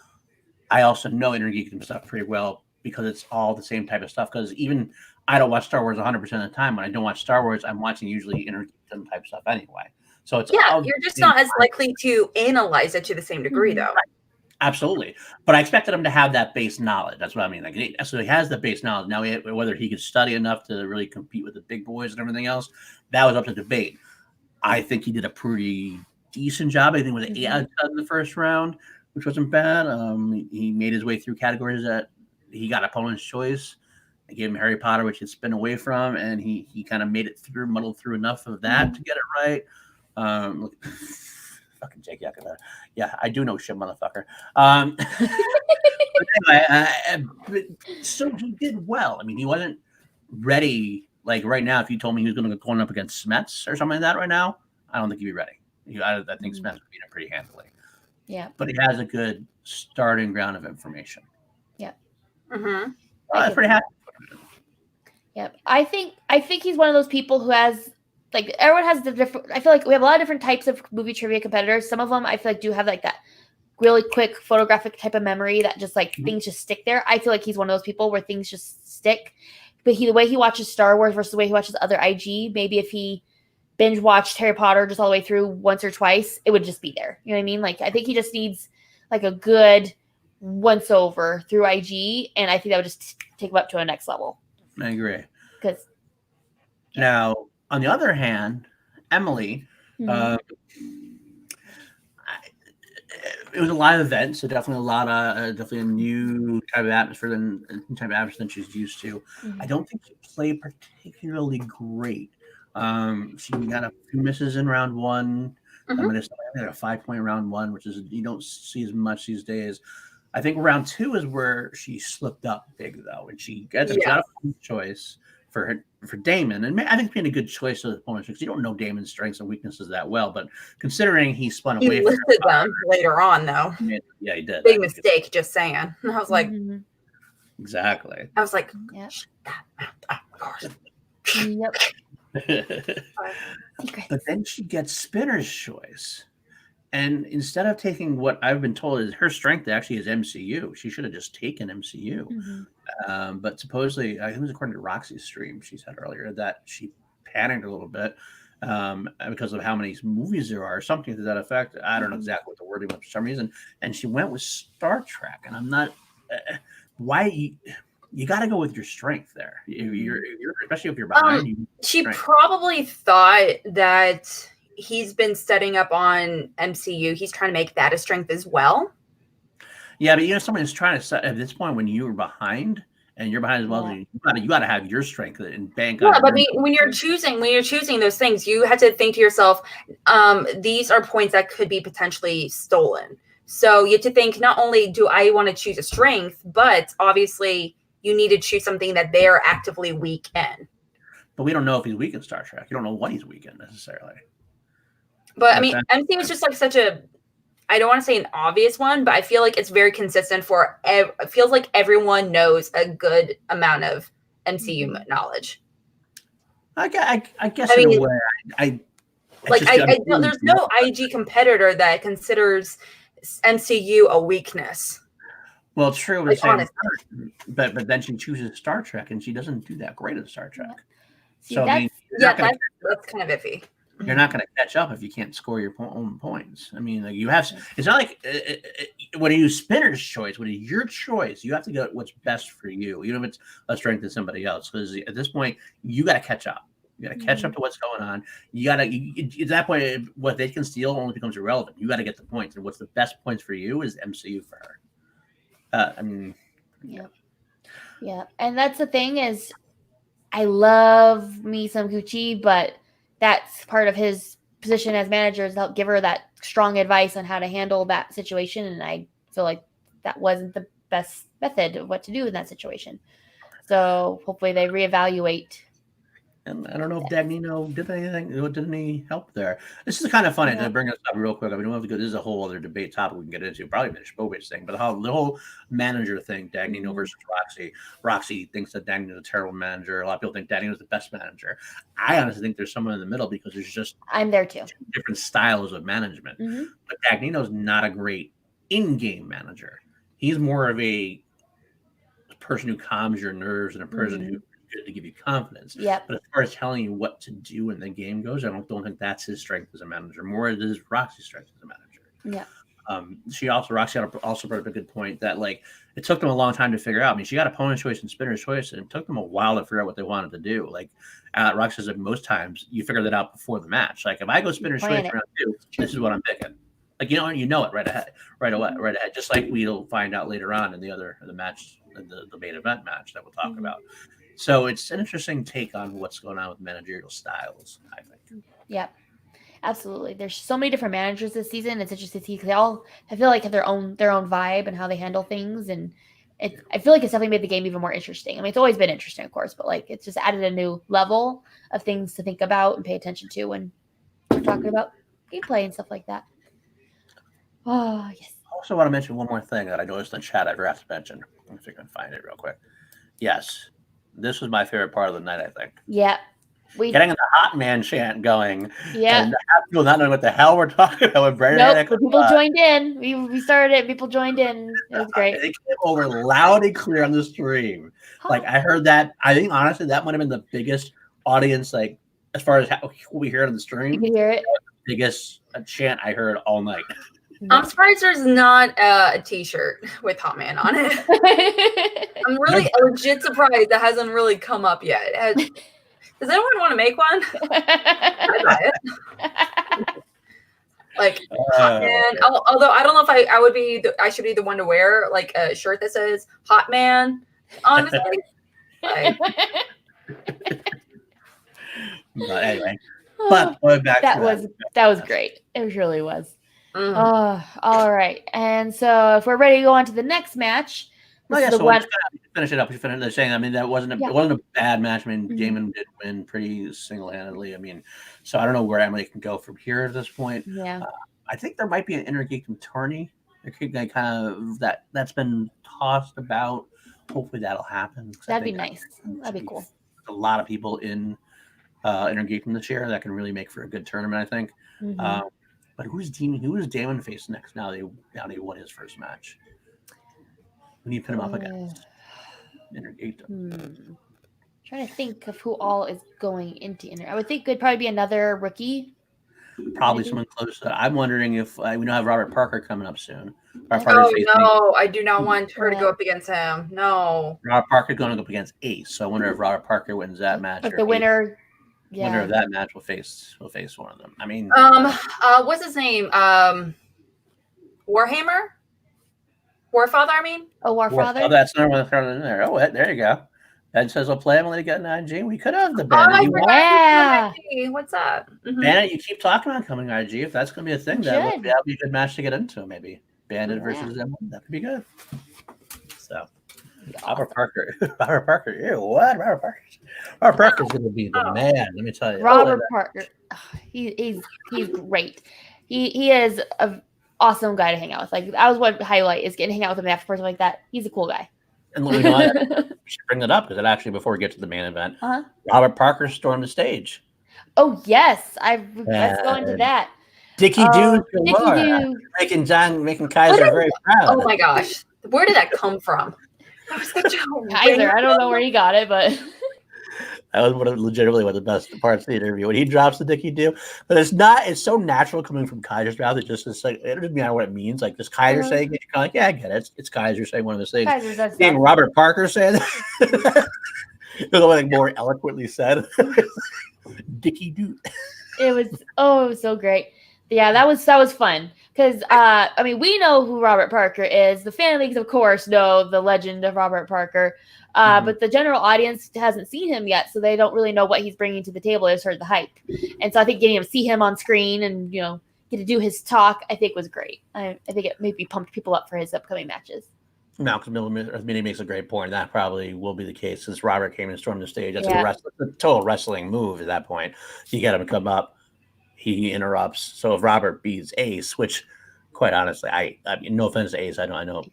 I also know inner geekdom stuff pretty well because it's all the same type of stuff. Because even I don't watch Star Wars 100% of the time. When I don't watch Star Wars, I'm watching usually inner geekdom type stuff anyway. So it's you're just not as likely to analyze it to the same degree, though. Right. Absolutely, but I expected him to have that base knowledge. That's what I mean. Like, so he has the base knowledge. Now, whether he could study enough to really compete with the big boys and everything else, that was up to debate. I think he did a pretty decent job. I think it was 8 out of 10 in the first round, which wasn't bad. He made his way through categories that he got opponent's choice. I gave him Harry Potter, which he's been away from, and he kind of made it through, muddled through enough of that to get it right. fucking Jake Yakima. Yeah, I do know shit, motherfucker. But anyway, so he did well. I mean, he wasn't ready. Like right now, if you told me he was going to go up against Smets or something like that right now, I don't think he'd be ready. I think Smets would beat him pretty handily. Yeah. But he has a good starting ground of information. Yeah. Mm-hmm. I'm pretty happy. Yeah. I think he's one of those people who has, like, everyone has the different, I feel like we have a lot of different types of movie trivia competitors. Some of them I feel like do have like that really quick photographic type of memory that just like things just stick there. I feel like he's one of those people where things just stick. But the way he watches Star Wars versus the way he watches other IG, maybe if he binge watched Harry Potter just all the way through once or twice, it would just be there. You know what I mean? Like, I think he just needs like a good once over through IG, and I think that would just take him up to a next level. I agree. Because now, on the other hand, Emily, it was a live event, so definitely definitely a new type of atmosphere than she's used to. I don't think she played particularly great. She got a few misses in round one. I mean, it's had a 5-point round one, which is you don't see as much these days. I think round two is where she slipped up big though, and she got a choice for Damon, and I think it's been a good choice of the opponent because you don't know Damon's strengths and weaknesses that well. But considering he spun away, he listed them later on though. Yeah, he did. Big mistake, just saying. And I was like, exactly. I was like, shut that mouth up, of course. Yep. But then she gets Spinner's choice. And instead of taking what I've been told is her strength actually is MCU, she should have just taken MCU. But supposedly, I think it was according to Roxy's stream, she said earlier that she panicked a little bit because of how many movies there are, something to that effect. I don't know exactly what the wording was for some reason. And she went with Star Trek. And I'm not, why you got to go with your strength there. You're especially if you're behind. She probably thought that he's been setting up on MCU. He's trying to make that a strength as well. Yeah, but someone's trying to set at this point when you were behind and you're behind as well. You got to have your strength and bank. Yeah, but when you're choosing those things, you have to think to yourself, these are points that could be potentially stolen. So you have to think, not only do I want to choose a strength, but obviously you need to choose something that they are actively weak in. But we don't know if he's weak in Star Trek. You don't know what he's weak in necessarily. But I mean, MC was just like such a, I don't want to say an obvious one, but I feel like it's very consistent for, it feels like everyone knows a good amount of MCU knowledge. I guess in a way, there's no IG competitor that considers MCU a weakness. Well, true, but then she chooses Star Trek, and she doesn't do that great at Star Trek. See, so that's kind of iffy. You're not going to catch up if you can't score your own points. I mean, like you have. It's not like when you use Spinner's choice, when it's your choice, you have to go what's best for you, even if it's a strength of somebody else. Because at this point, you got to catch up. You got to catch up to what's going on. You got to at that point, what they can steal only becomes irrelevant. You got to get the points, and what's the best points for you is MCU for her. I mean, yeah, and that's the thing is, I love me some Gucci, but that's part of his position as manager is to help give her that strong advice on how to handle that situation. And I feel like that wasn't the best method of what to do in that situation. So hopefully they reevaluate. And I don't know if Dagnino did anything. Did any help there? This is kind of funny to bring us up real quick. I mean, we don't have to go. This is a whole other debate topic we can get into. Probably the Shpovich thing, but how the whole manager thing, Dagnino versus Roxy. Roxy thinks that Dagnino's a terrible manager. A lot of people think Dagnino's the best manager. I honestly think there's someone in the middle because there's just I'm there too. Different styles of management. But Dagnino's not a great in-game manager. He's more of a person who calms your nerves and a person who to give you confidence. But as far as telling you what to do when the game goes, I don't think that's his strength as a manager. More it is Roxy's strength as a manager. Roxy also brought up a good point that like it took them a long time to figure out. I mean, she got opponent's choice and Spinner's choice, and it took them a while to figure out what they wanted to do. Like Roxy says, like most times you figure that out before the match. Like if I go Spinner's choice round 2, this is what I'm picking. Like you know it right ahead. Just like we'll find out later on in the match, the main event match that we'll talk about. So it's an interesting take on what's going on with managerial styles, I think. Yep. Absolutely. There's so many different managers this season. It's interesting to see because they all, I feel like, have their own vibe and how they handle things. And I feel like it's definitely made the game even more interesting. I mean, it's always been interesting, of course, but like it's just added a new level of things to think about and pay attention to when we're talking about gameplay and stuff like that. Oh, yes. I also want to mention one more thing that I noticed in the chat I forgot to mention. Let me see if I can find it real quick. Yes, this was my favorite part of the night, I think. Yeah. Getting the hot man chant going. Yeah. And people not knowing what the hell we're talking about. With Brandon people joined in. We started it. People joined in. It was great. They came over loud and clear on the stream. Like, I heard that. I think, honestly, that might have been the biggest audience, like, as far as how we hear it on the stream. You can hear it. The biggest chant I heard all night. I'm surprised there's not a T-shirt with Hot Man on it. I'm really legit surprised that hasn't really come up yet. Does anyone want to make one? I'd buy it. Like, Hot Man. Although I don't know if I would be. I should be the one to wear like a shirt that says Hot Man. Honestly. But anyway, but going back that was great. It really was. All right, and so if we're ready to go on to the next match, finish it up. We finished the saying. I mean, it wasn't a bad match. I mean, Damon did win pretty single-handedly. I mean, so I don't know where Emily can go from here at this point. Yeah, I think there might be an Intergeekdom tourney. There could be kind of that's been tossed about. Hopefully, that'll happen. That'd be nice. That'd be cool. A lot of people in Intergeekdom this year that can really make for a good tournament, I think. Mm-hmm. But who is Damon face next? Now he won his first match. Who do you put him up against? Intergeekdom. Trying to think of who all is going into I would think it'd probably be another rookie. Probably someone close to that. I'm wondering if we don't have Robert Parker coming up soon. No, I do not want her to go up against him. No. Robert Parker going up against Ace. So I wonder if Robert Parker wins that match. But the winner. Yeah. Winner of that match will face one of them. I mean, what's his name? Warhammer? Warfather, I mean? Oh, Warfather? Oh, that's another one thrown in there. Oh, there you go. That says we'll play him when they get 9G. We could have the Bandit. What's up? Mm-hmm. Bandit, you keep talking about coming 9G. If that's going to be a thing, that'll be a good match to get into, maybe. Bandit versus M1. That could be good. So, Robert Parker. Ew, what? Robert Parker's going to be the man. Let me tell you. Robert Parker. He's great. He is an awesome guy to hang out with. Like, that was what highlight is getting to hang out with him after a person like that. He's a cool guy. And we should bring that up because actually, before we get to the main event, Robert Parker stormed the stage. Oh yes, let's go into that. Dickie Doo, making Kaiser very proud. Oh my gosh, where did that come from? That was such a Kaiser. I don't know where he got it, but that was legitimately one of the best parts of the interview when he drops the Dickie Doo. But it's so natural coming from Kaiser's mouth. It doesn't matter what it means. Like, this Kaiser saying it, you're kind of like, yeah, I get it. It's Kaiser saying one of those things. Seeing Robert Parker saying it was like more eloquently said. Dickie Doo. It was so great. Yeah, that was fun because I mean, we know who Robert Parker is. The fan leagues, of course, know the legend of Robert Parker, but the general audience hasn't seen him yet, so they don't really know what he's bringing to the table. They just heard the hype, and so I think getting to see him on screen and get to do his talk, I think was great. I think it maybe pumped people up for his upcoming matches. Malcolm Mini makes a great point. That probably will be the case since Robert came and stormed the stage. That's a total wrestling move at that point. You get him to come up. He interrupts. So if Robert beats Ace, which, quite honestly, I mean, no offense to Ace, I know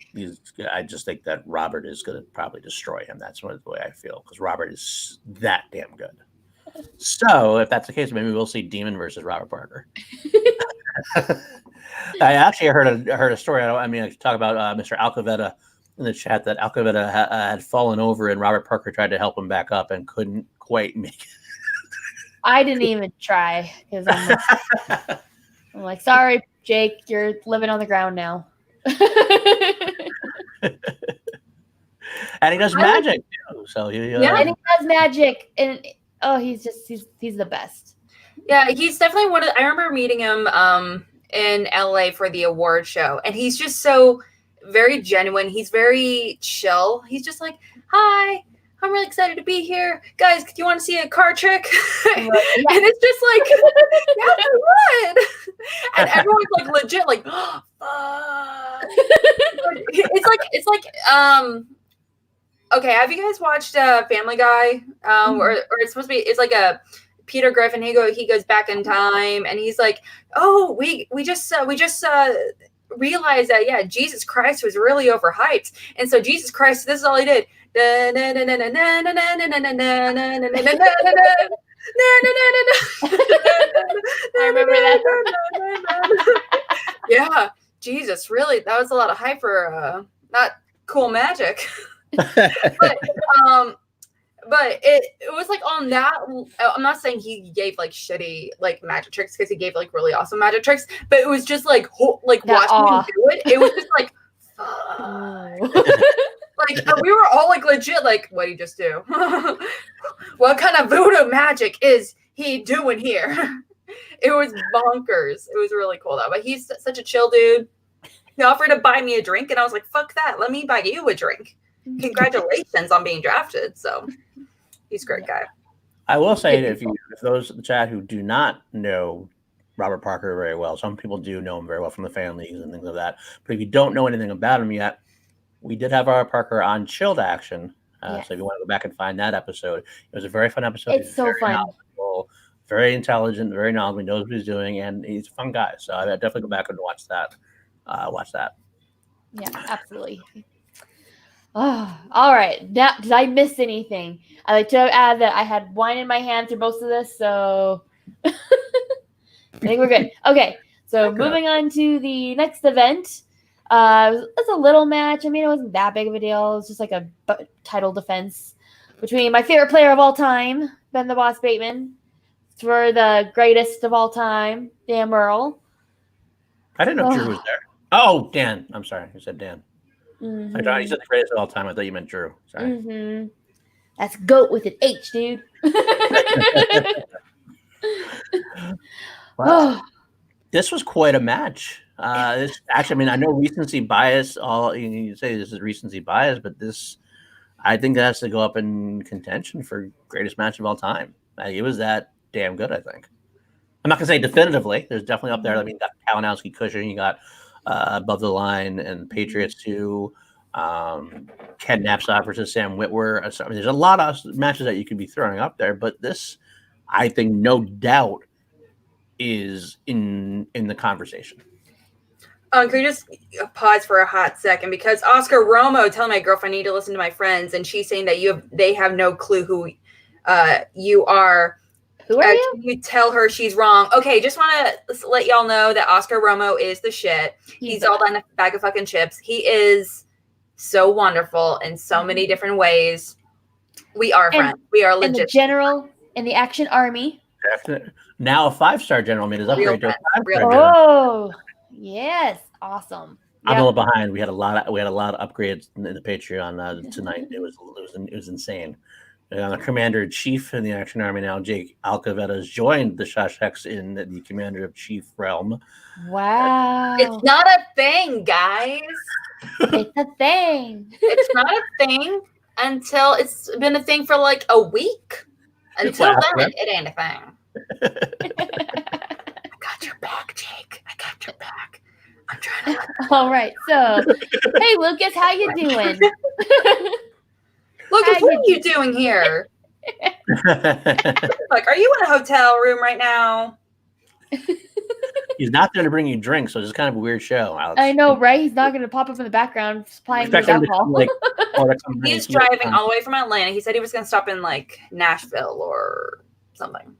I just think that Robert is going to probably destroy him. That's the way I feel because Robert is that damn good. So if that's the case, maybe we'll see Demon versus Robert Parker. I actually heard a story. I talk about Mr. Alcavetta in the chat that Alcavetta had fallen over and Robert Parker tried to help him back up and couldn't quite make it. I didn't even try because I'm like, sorry, Jake, you're living on the ground now. And he does magic too. So and he does magic, and he's the best. Yeah, he's definitely one of. I remember meeting him in LA for the award show, and he's just so very genuine. He's very chill. He's just like, hi. I'm really excited to be here. Guys, do you want to see a card trick? Right. And it's just like, yeah, what? And everyone's like legit, like, oh, fuck. It's like, okay, have you guys watched Family Guy? Or it's supposed to be, it's like a Peter Griffin. He goes back in time, and he's like, oh, we just realized that, yeah, Jesus Christ was really overhyped, and so Jesus Christ, this is all he did. I remember that. Yeah, Jesus, really, that was a lot of hype for not cool magic. But it was like on that. I'm not saying he gave like shitty like magic tricks, because he gave like really awesome magic tricks, but it was just like watching him do it. It was just like, like we were all like legit, like, what did he just do? What kind of voodoo magic is he doing here? It was bonkers. It was really cool though. But he's such a chill dude. He offered to buy me a drink, and I was like, fuck that. Let me buy you a drink. Congratulations on being drafted. So he's a great guy. I will say, if those in the chat who do not know Robert Parker very well, some people do know him very well from the fan leagues and things like that. But if you don't know anything about him yet, we did have Robert Parker on Chilled Action. So if you want to go back and find that episode, it was a very fun episode. It's so fun. Very intelligent, very knowledgeable. He knows what he's doing, and he's a fun guy. So I definitely go back and watch that. Yeah, absolutely. Oh, all right. Now, did I miss anything? I like to add that I had wine in my hand through most of this, so I think we're good. Okay, so moving on to the next event. It's a little match. I mean, it wasn't that big of a deal. It was just like a title defense between my favorite player of all time, Ben the Boss Bateman, for the greatest of all time, Dan Murrell. I didn't know Drew was there. Oh, Dan. I'm sorry. You said Dan. Mm-hmm. I thought you said the greatest of all time. I thought you meant Drew. Sorry. Mm-hmm. That's GOAT with an H, dude. Wow. This was quite a match. This actually, I mean, I know recency bias. You say this is recency bias, but this, I think, that has to go up in contention for greatest match of all time. It was that damn good. I think. I'm not gonna say definitively. There's definitely up there. I mean, you got Kalinowski, Cushing, you got Above the Line and Patriots too. Ken Knapsack versus Sam Witwer. I mean, there's a lot of matches that you could be throwing up there, but this, I think, no doubt, is in the conversation. Can we just pause for a hot second, because Oscar Romo telling my girlfriend I need to listen to my friends, and she's saying that they have no clue who you are. Who are you? You tell her she's wrong. Okay, just want to let y'all know that Oscar Romo is the shit. He's all in a bag of fucking chips. He is so wonderful in so many different ways. We are friends. We are legit. And the general in the Action Army. Definitely. Now a 5-star general made his upgrade to a 5-star general. Oh, yes, awesome. I'm a little behind. We had a lot of upgrades in the Patreon tonight. It was insane. The Commander-in-Chief in the Action Army now, Jake Alcavetta, has joined the Shashex in the Commander-in-Chief realm. Wow. It's not a thing, guys. It's a thing. It's not a thing until it's been a thing for like a week. Until then, it ain't a thing. I got your back, Jake. I got your back. I'm trying to. All right. So, hey, Lucas, how you doing? Lucas, what are you doing here? Like, are you in a hotel room right now? He's not there to bring you drinks, so it's kind of a weird show, Alex. I know, right? He's not going to pop up in the background supplying his alcohol. He's driving all the way from Atlanta. He said he was going to stop in like Nashville or something.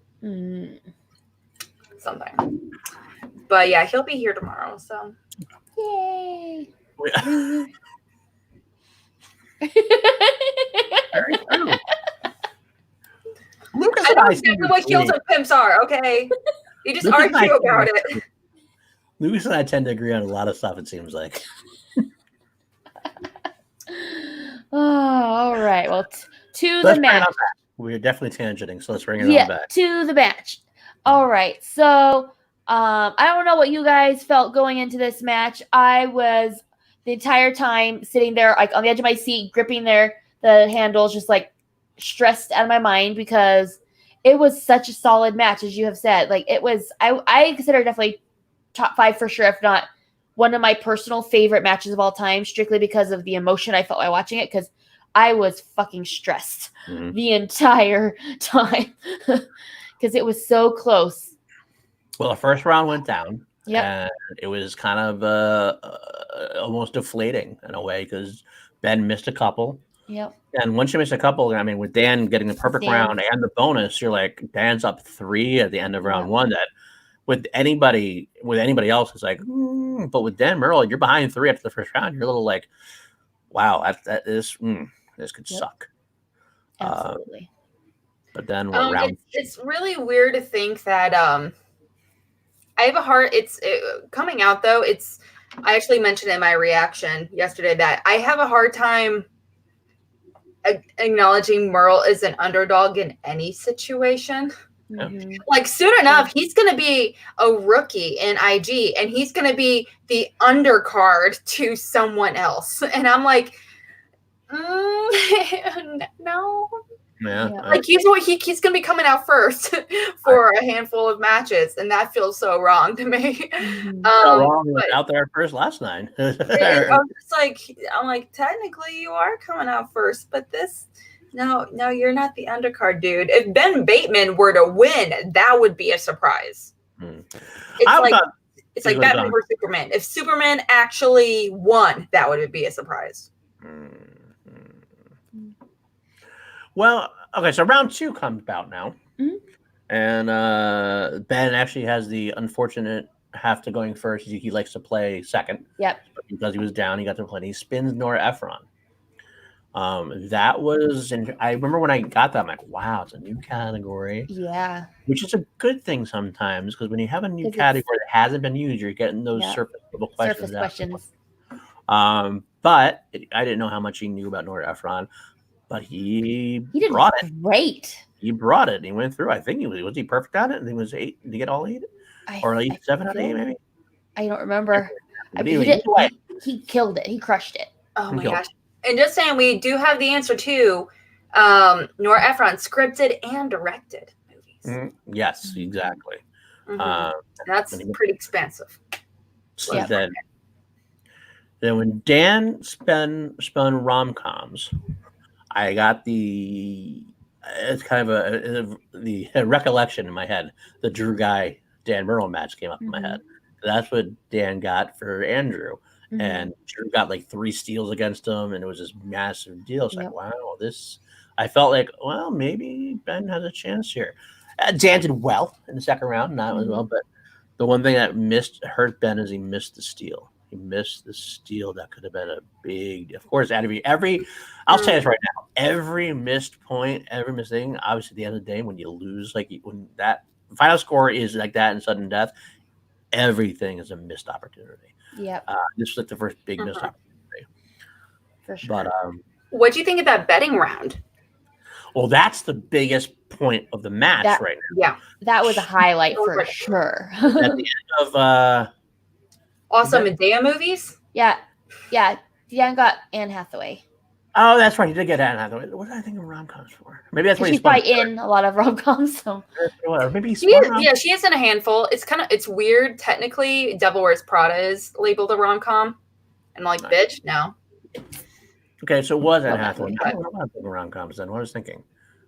Something. But yeah, he'll be here tomorrow. So, yay! Very true. Lucas I know exactly what heels and pimps are. Okay, you just argue about it. Lucas and I tend to agree on a lot of stuff. It seems like. All right. Well, to the match. We're definitely tangenting, so let's bring it on back. To the match. All right. So, I don't know what you guys felt going into this match. I was the entire time sitting there, like on the edge of my seat, gripping the handles, just like stressed out of my mind because it was such a solid match, as you have said. Like, it was, I consider it definitely top 5 for sure, if not one of my personal favorite matches of all time, strictly because of the emotion I felt while watching it, because I was fucking stressed the entire time because it was so close. Well, the first round went down. Yep. And it was kind of almost deflating in a way because Ben missed a couple. Yep. And once you miss a couple, I mean, with Dan getting the perfect round and the bonus, you're like, Dan's up 3 at the end of round 1. That with anybody else, it's like, but with Dan Murrell, you're behind 3 after the first round. You're a little like, wow, this could suck. Absolutely. But then round. It's really weird to think that I have a hard. Coming out though. I actually mentioned in my reaction yesterday that I have a hard time acknowledging Merle is an underdog in any situation. Mm-hmm. Like, soon enough, he's going to be a rookie in IG, and he's going to be the undercard to someone else. And I'm like, no. Yeah. Like, he's going to be coming out first for a handful of matches, and that feels so wrong to me. Wrong was out there first last night. I'm like, technically you are coming out first, but no, you're not the undercard, dude. If Ben Bateman were to win, that would be a surprise. It's like Batman versus Superman. If Superman actually won, that would be a surprise. Well, okay, so round 2 comes about now. And Ben actually has the unfortunate have to going first. He likes to play second. Yep. But because he was down, he got to play. He spins Nora Ephron. That was, and I remember when I got that, I'm like, wow, it's a new category. Yeah. Which is a good thing sometimes, because when you have a new category that hasn't been used, you're getting those surface level questions. But I didn't know how much he knew about Nora Ephron, but he brought it. Great. He brought it. He went through. I think was he perfect on it? I think it was 8. Did he get all 8? Or at least 7 out of 8, maybe? I don't remember. He killed it. He crushed it. Oh my gosh. And just saying, we do have the answer to Nora Ephron scripted and directed movies. Yes, exactly. That's pretty expensive. So then when Dan spun rom-coms, I got it's kind of the recollection in my head. The Drew Ghai Dan Murrell match came up in my head. That's what Dan got for Andrew. And Drew got like 3 steals against him, and it was this massive deal. It's like, wow, I felt like, well, maybe Ben has a chance here. Dan did well in the second round, not as well, but the one thing that hurt Ben is he missed the steal. He missed the steal that could have been a big, of course, I'll say this right now, every missed point, every missed thing, obviously at the end of the day, when you lose, like when that final score is like that in sudden death, everything is a missed opportunity. Yeah. This was like the first big missed opportunity. For sure. But what do you think of that betting round? Well, that's the biggest point of the match right now. Yeah. That was a highlight for sure. At the end of also Medea movies? Yeah. Dan got Anne Hathaway. Oh, that's right. He did get Anne Hathaway. What did I think of rom-coms for? Maybe that's what she's probably in a lot of rom-coms. So or maybe she is in a handful. It's weird. Technically, Devil Wears Prada is labeled a rom-com. And like, bitch, no. Okay, so it was Anne Hathaway. I don't know about rom-coms then. What I was thinking.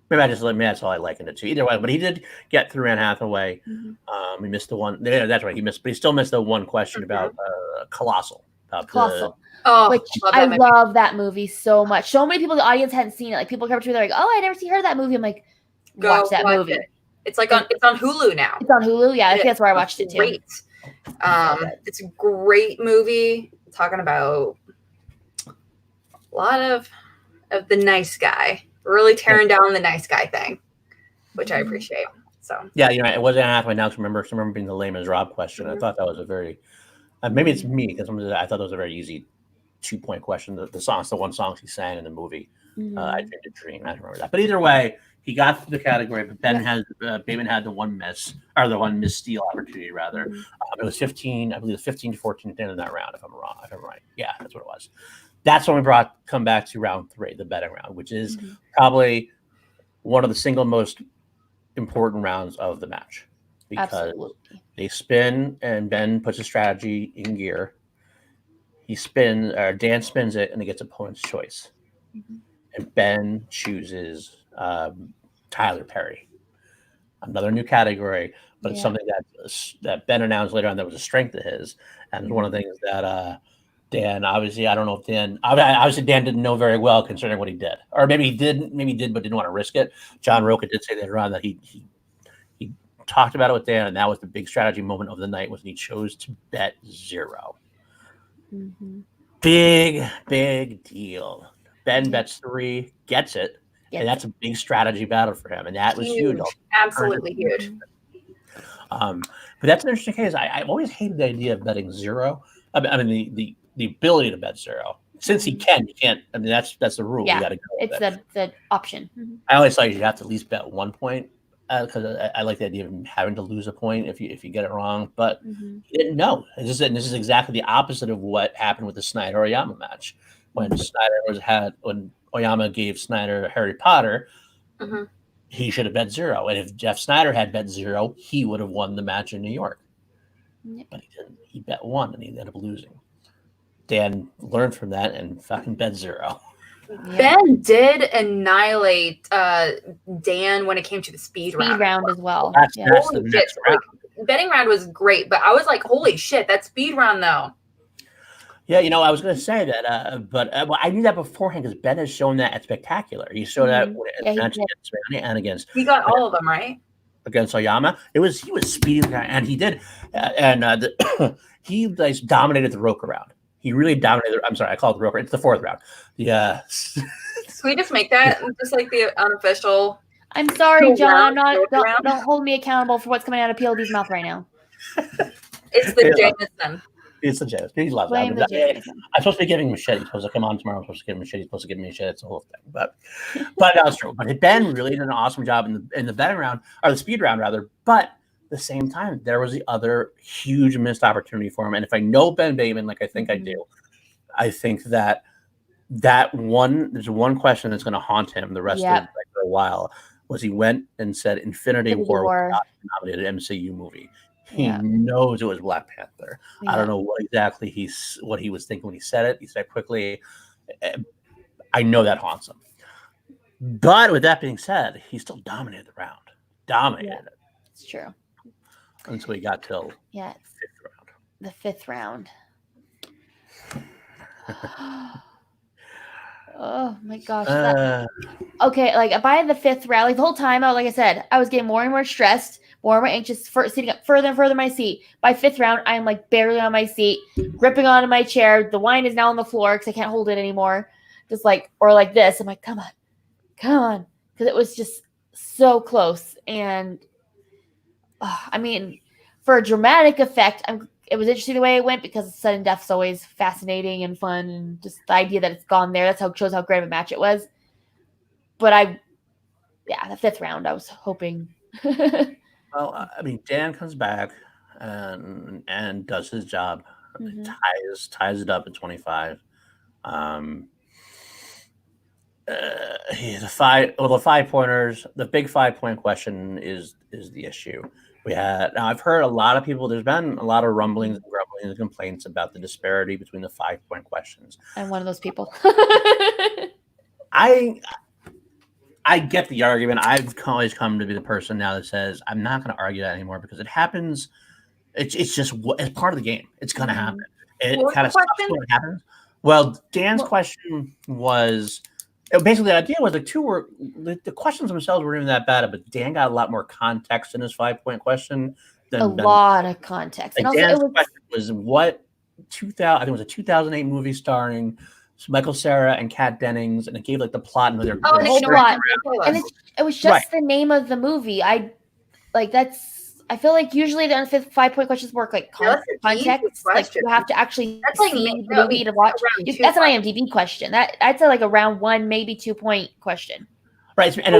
Maybe that's all I likened it to. Either way, but he did get through Anne Hathaway. He missed the one. Yeah, that's right. But he still missed the one question about Colossal. Colossal. I love that movie so much. So many people in the audience hadn't seen it. Like, people come up to me, they're like, "Oh, I never heard of that movie." I'm like, watch that movie. It's like it's on Hulu now. It's on Hulu. Yeah, I think that's where I watched it too. Great. It's a great movie talking about a lot of the nice guy, really tearing down the nice guy thing, which I appreciate. So yeah, it wasn't Anne Hathaway. Now I remember being the lame as Rob question. I thought that was a very maybe it's me because I thought that was a very easy 2-point question. The song's the one song she sang in the movie. I Dreamed a Dream. I remember that. But either way, he got through the category. But Bateman had the one miss, or the one missed steal opportunity rather. It was 15. I believe it was 15 to 14 at the end of that round. If I'm right. Yeah, that's what it was. That's when we come back to round 3, the betting round, which is probably one of the single most important rounds of the match because Absolutely. they spin and Ben puts a strategy in gear. Dan spins it and he gets opponent's choice. Mm-hmm. And Ben chooses Tyler Perry. Another new category, but it's something that Ben announced later on that was a strength of his. And it's one of the things that Dan, obviously, I don't know if obviously Dan didn't know very well considering what he did. Or maybe he did, but didn't want to risk it. John Roca did say later on that he talked about it with Dan, and that was the big strategy moment of the night was when he chose to bet 0. Mm-hmm. Big deal. Ben bets 3, gets it, and that's a big strategy battle for him, and that was huge. Absolutely huge. But that's an interesting case. I've always hated the idea of betting 0. I mean the ability to bet 0. Since he can't. I mean that's the rule. Yeah, you got to go. It's the option. Mm-hmm. I always thought you have to at least bet 1 point because I like the idea of having to lose a point if you get it wrong. But he didn't know. This is exactly the opposite of what happened with the Snyder Oyama match when when Oyama gave Snyder Harry Potter. Mm-hmm. He should have bet 0, and if Jeff Snyder had bet 0, he would have won the match in New York. But he didn't. He bet 1, and he ended up losing. Dan learned from that and fucking bet 0. Ben did annihilate Dan when it came to the speed round as well. That's the next round. Betting round was great, but I was like, holy shit, that speed round though. Yeah, I was going to say that, but I knew that beforehand because Ben has shown that at Spectacular. He showed that against Manny and against. He got all of them right against Oyama. He was speeding, and he did, he dominated the Roka round. He really dominated. I'm sorry, I call it the Roka. It's the 4th round. Yeah. Can we just make that just like the unofficial? I'm sorry, John. Don't hold me accountable for what's coming out of PLD's mouth right now. It's the Jameson. It's the Jameson. He loves it. I'm supposed to be giving him a shit. He's supposed to come on tomorrow. I'm supposed to give him a shit. He's supposed to give me a shit. It's the whole thing. But that was true. But Ben really did an awesome job in the betting round, or the speed round rather. But at the same time, there was the other huge missed opportunity for him. And if I know Ben Bateman, like I think I do, I think that there's one question that's going to haunt him the rest of for a while. Was he went and said Infinity War was not a nominated MCU movie. He knows it was Black Panther. I don't know what exactly he was thinking when he said it. He said it quickly. I know that haunts him. But with that being said, he still dominated the round. Dominated it. It's true. Until he got till the 5th round. Oh my gosh. Okay, like by the 5th round, like the whole time, like I said, I was getting more and more stressed, more and more anxious, sitting up further and further in my seat. By 5th round, I'm like barely on my seat, gripping onto my chair. The wine is now on the floor because I can't hold it anymore. Just like, or like this. I'm like, come on. Because it was just so close. And I mean, for a dramatic effect, it was interesting the way it went because sudden death's always fascinating and fun, and just the idea that it's gone there. That's how it shows how great of a match it was. But the 5th round, I was hoping. Well, I mean, Dan comes back and does his job. Ties it up at 25. The 5-pointers. The big 5-point question is the issue. Now I've heard a lot of people. There's been a lot of rumblings and grumblings and complaints about the disparity between the 5-point questions. I'm one of those people. I get the argument. I've always come to be the person now that says I'm not going to argue that anymore because it happens. It's just it's part of the game. It's going to happen. It kind of sucks when it happens. Well, Dan's question was. Basically, the idea was the questions themselves weren't even that bad, but Dan got a lot more context in his 5-point question. Lot of context. And Dan's question was what 2000? I think it was a 2008 movie starring Michael Cera and Kat Dennings, and it gave like the plot and their whole plot. And it was just the name of the movie. I feel like usually the 5-point questions work like context. Like you have to actually see the movie to watch. That's an IMDb question. That's like a round 1, maybe 2-point question. Right. And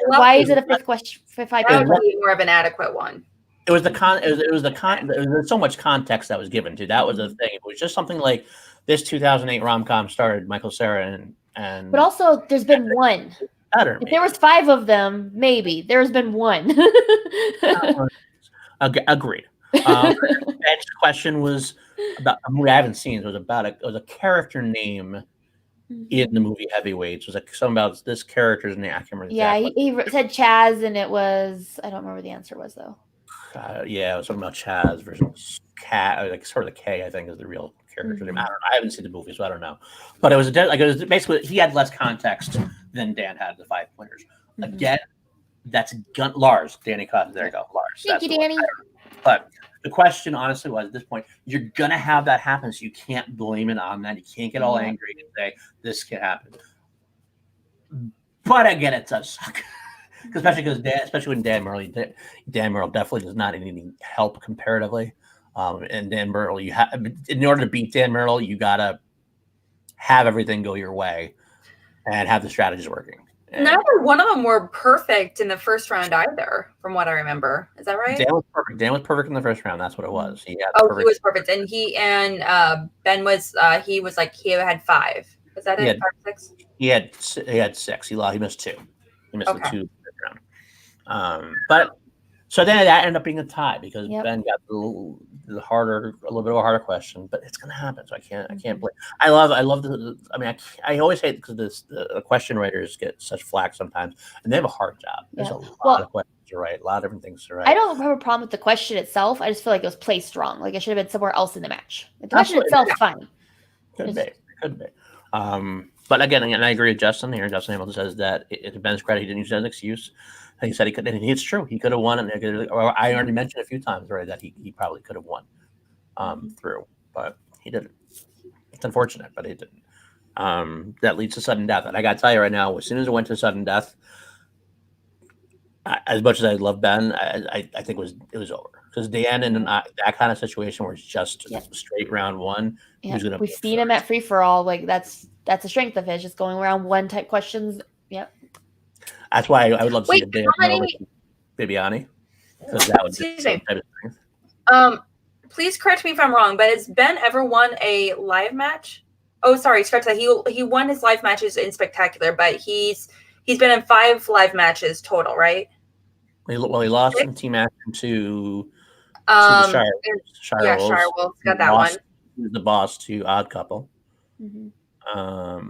why is it a 5th question? 5-point? That would be more of an adequate one. It was there's so much context that was given to. That was the thing. It was just something like this 2008 rom-com starred Michael Cera and. But also, there's been one. better. If there was 5 of them, maybe. There's been 1. Agreed. Next question was about a movie I haven't seen. It was a character name in the movie Heavyweights. It was like something about this character's name. I can't remember exactly. He said Chaz, and it was, I don't remember what the answer was though. Yeah, it was something about Chaz versus Cat, like sort of the K, I think, is the real character name. I don't know. I haven't seen the movie, so I don't know. But it was basically he had less context than Dan had the 5 pointers. Again, that's Lars. Danny Cousins. There you go, Lars. Thank you, Danny. But the question, honestly, was at this point, you're gonna have that happen, so you can't blame it on that. You can't get all angry and say this can happen. But again, it does suck, especially when Dan Merle definitely does not need any help comparatively. And Dan Merle, in order to beat Dan Merle, you gotta have everything go your way and have the strategies working. And neither one of them were perfect in the first round either, from what I remember. Is that right? Dan was perfect. Dan was perfect in the first round. That's what it was. He was perfect, and Ben was he had 5. Was that it? 5 or 6? He had 6. He missed 2. He missed the 2 round. But so then that ended up being a tie because Ben got a little bit of a harder question. But it's gonna happen, so I can't blame. I love the. I mean, I always hate because the question writers get such flack sometimes, and they have a hard job. There's a lot of questions to write, a lot of different things to write. I don't have a problem with the question itself. I just feel like it was placed wrong. Like it should have been somewhere else in the match. The question itself is fine. Could be. But again, I agree with Justin here. Justin Hamilton says that to Ben's credit, he didn't use that as an excuse. He said he could, and it's true. He could have won, and I already mentioned a few times already that he probably could have won through, but he didn't. It's unfortunate, but he didn't. That leads to sudden death, and I got to tell you right now, as soon as it went to sudden death, as much as I love Ben, I think it was over because Dan in that kind of situation where it's just straight round 1. Yeah, we've seen him at free for all. Like that's a strength of his, just going around 1 type questions. Yep. That's why I would love to see Dan Bibiani. Because that would be type of thing. Please correct me if I'm wrong, but has Ben ever won a live match? Oh, sorry, scratch that. He won his live matches in Spectacular, but he's been in 5 live matches total, right? He lost in team action to the Shire Wolves. Got that one. He was the boss to Odd Couple. Mm-hmm.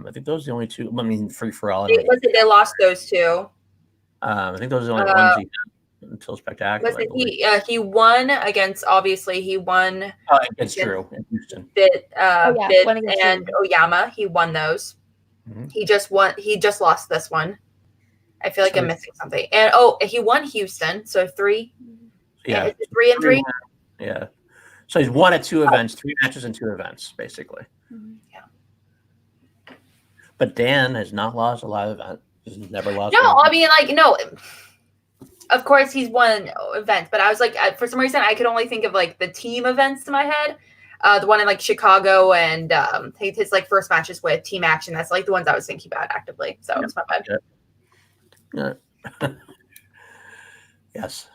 I think those are the only 2. I mean, free for all. They lost those 2. I think those are the only ones he had until Spectacular. He won against. Obviously, he won. Against Drew in Houston. Bit and Oyama. He won those. Mm-hmm. He just won. He just lost this one. I feel like I'm missing something. And he won Houston. So 3. Yeah, 3 and 3. Yeah. So he's won at 2 events, 3 matches and 2 events, basically. Mm-hmm. Yeah. But Dan has not lost a live event. He's never lost. No, I mean, no. Of course, he's won events, but I was like, for some reason, I could only think of the team events in my head. The one in Chicago and his first matches with Team Action. That's the ones I was thinking about actively. So it's not bad. Yeah. Yes,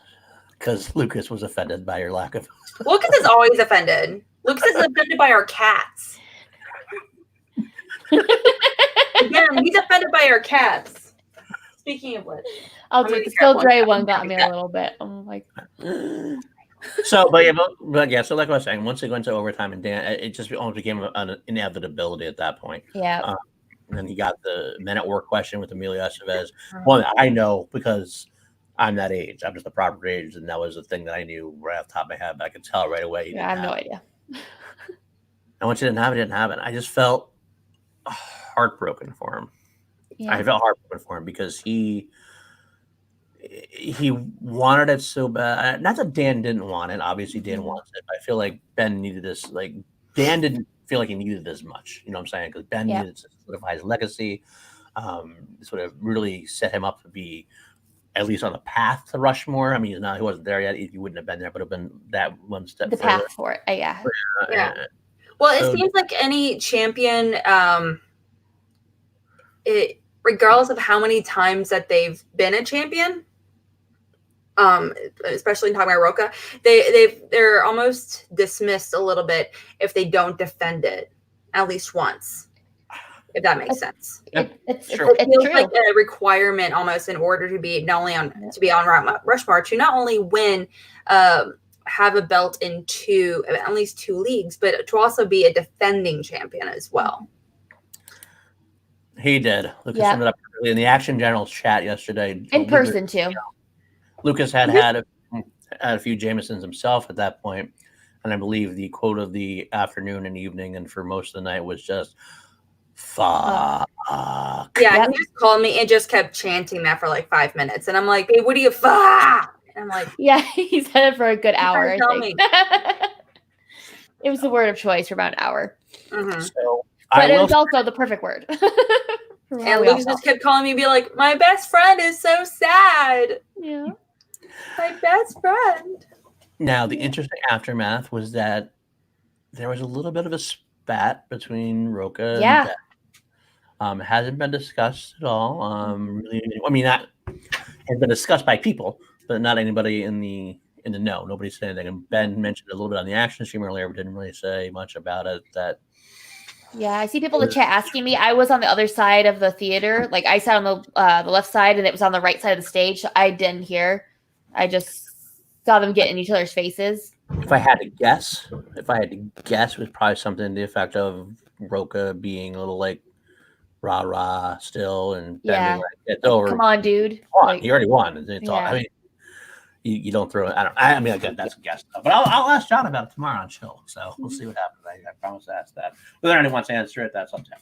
because Lucas was offended by your lack of. Lucas is always offended. Lucas is offended by our cats. Again, he's offended by our cats. Speaking of which, the Still Dre one got me a little bit. I'm like, so, but like I was saying, once it went to overtime, and Dan, it just almost became an inevitability at that point. Yeah. And then he got the men at work question with Emilio Estevez. One I know because I'm that age. I'm just the proper age, and that was the thing that I knew right off the top of my head. But I could tell right away. I have no idea. And once it didn't happen. I just felt heartbroken for him. Yeah. I felt heartbroken for him because he wanted it so bad. Not that Dan didn't want it. Obviously, Dan wants it. But I feel like Ben needed this. Dan didn't feel like he needed as much. You know what I'm saying? Because Ben needed to solidify his legacy. Sort of really set him up to be at least on the path to Rushmore. I mean, he wasn't there yet. He wouldn't have been there, but it would have been that one step. The further. path for it. Yeah. Well, it seems like any champion, regardless of how many times that they've been a champion, especially in talking about Roca, they're almost dismissed a little bit if they don't defend it at least once. if that makes sense. It's It true. feels like a requirement almost in order to be not only on Mount Rushmore, to not only win, have a belt in at least two leagues, but to also be a defending champion as well. He did. Lucas summed it up in the Action Generals chat yesterday. In person too. Lucas had a few Jamesons himself at that point, and I believe the quote of the afternoon and evening, and for most of the night, was just "fuck." Yeah, he just called me and just kept chanting that for like 5 minutes, and I'm like, "Babe, what do you fuck?" And I'm like, "Yeah." He said it for a good hour. I think. It was the word of choice for about an hour. Mm-hmm. So, but it was also the perfect word. And Lucas just kept calling me and be like, "My best friend is so sad." Yeah. My best friend. Now, the interesting aftermath was that there was a little bit of a spat between Rocha and Ben. It hasn't been discussed at all. Really, I mean, that has been discussed by people, but not anybody in the know. Nobody said anything. And Ben mentioned a little bit on the action stream earlier, but didn't really say much about it. Yeah, I see people in the chat asking me. I was on the other side of the theater. Like I sat on the left side, and it was on the right side of the stage. So I didn't hear. I just saw them get in each other's faces. If I had to guess, it was probably something to the effect of Rocha being a little like rah rah still, and Ben being like, "It's over. Come on, dude. He already won. It's all. I mean, you don't throw it. I mean, again, that's a guess, but I'll ask John about it tomorrow on Chill. So we'll see what happens. I promise to ask that. Whether anyone wants to answer it, that's up to him.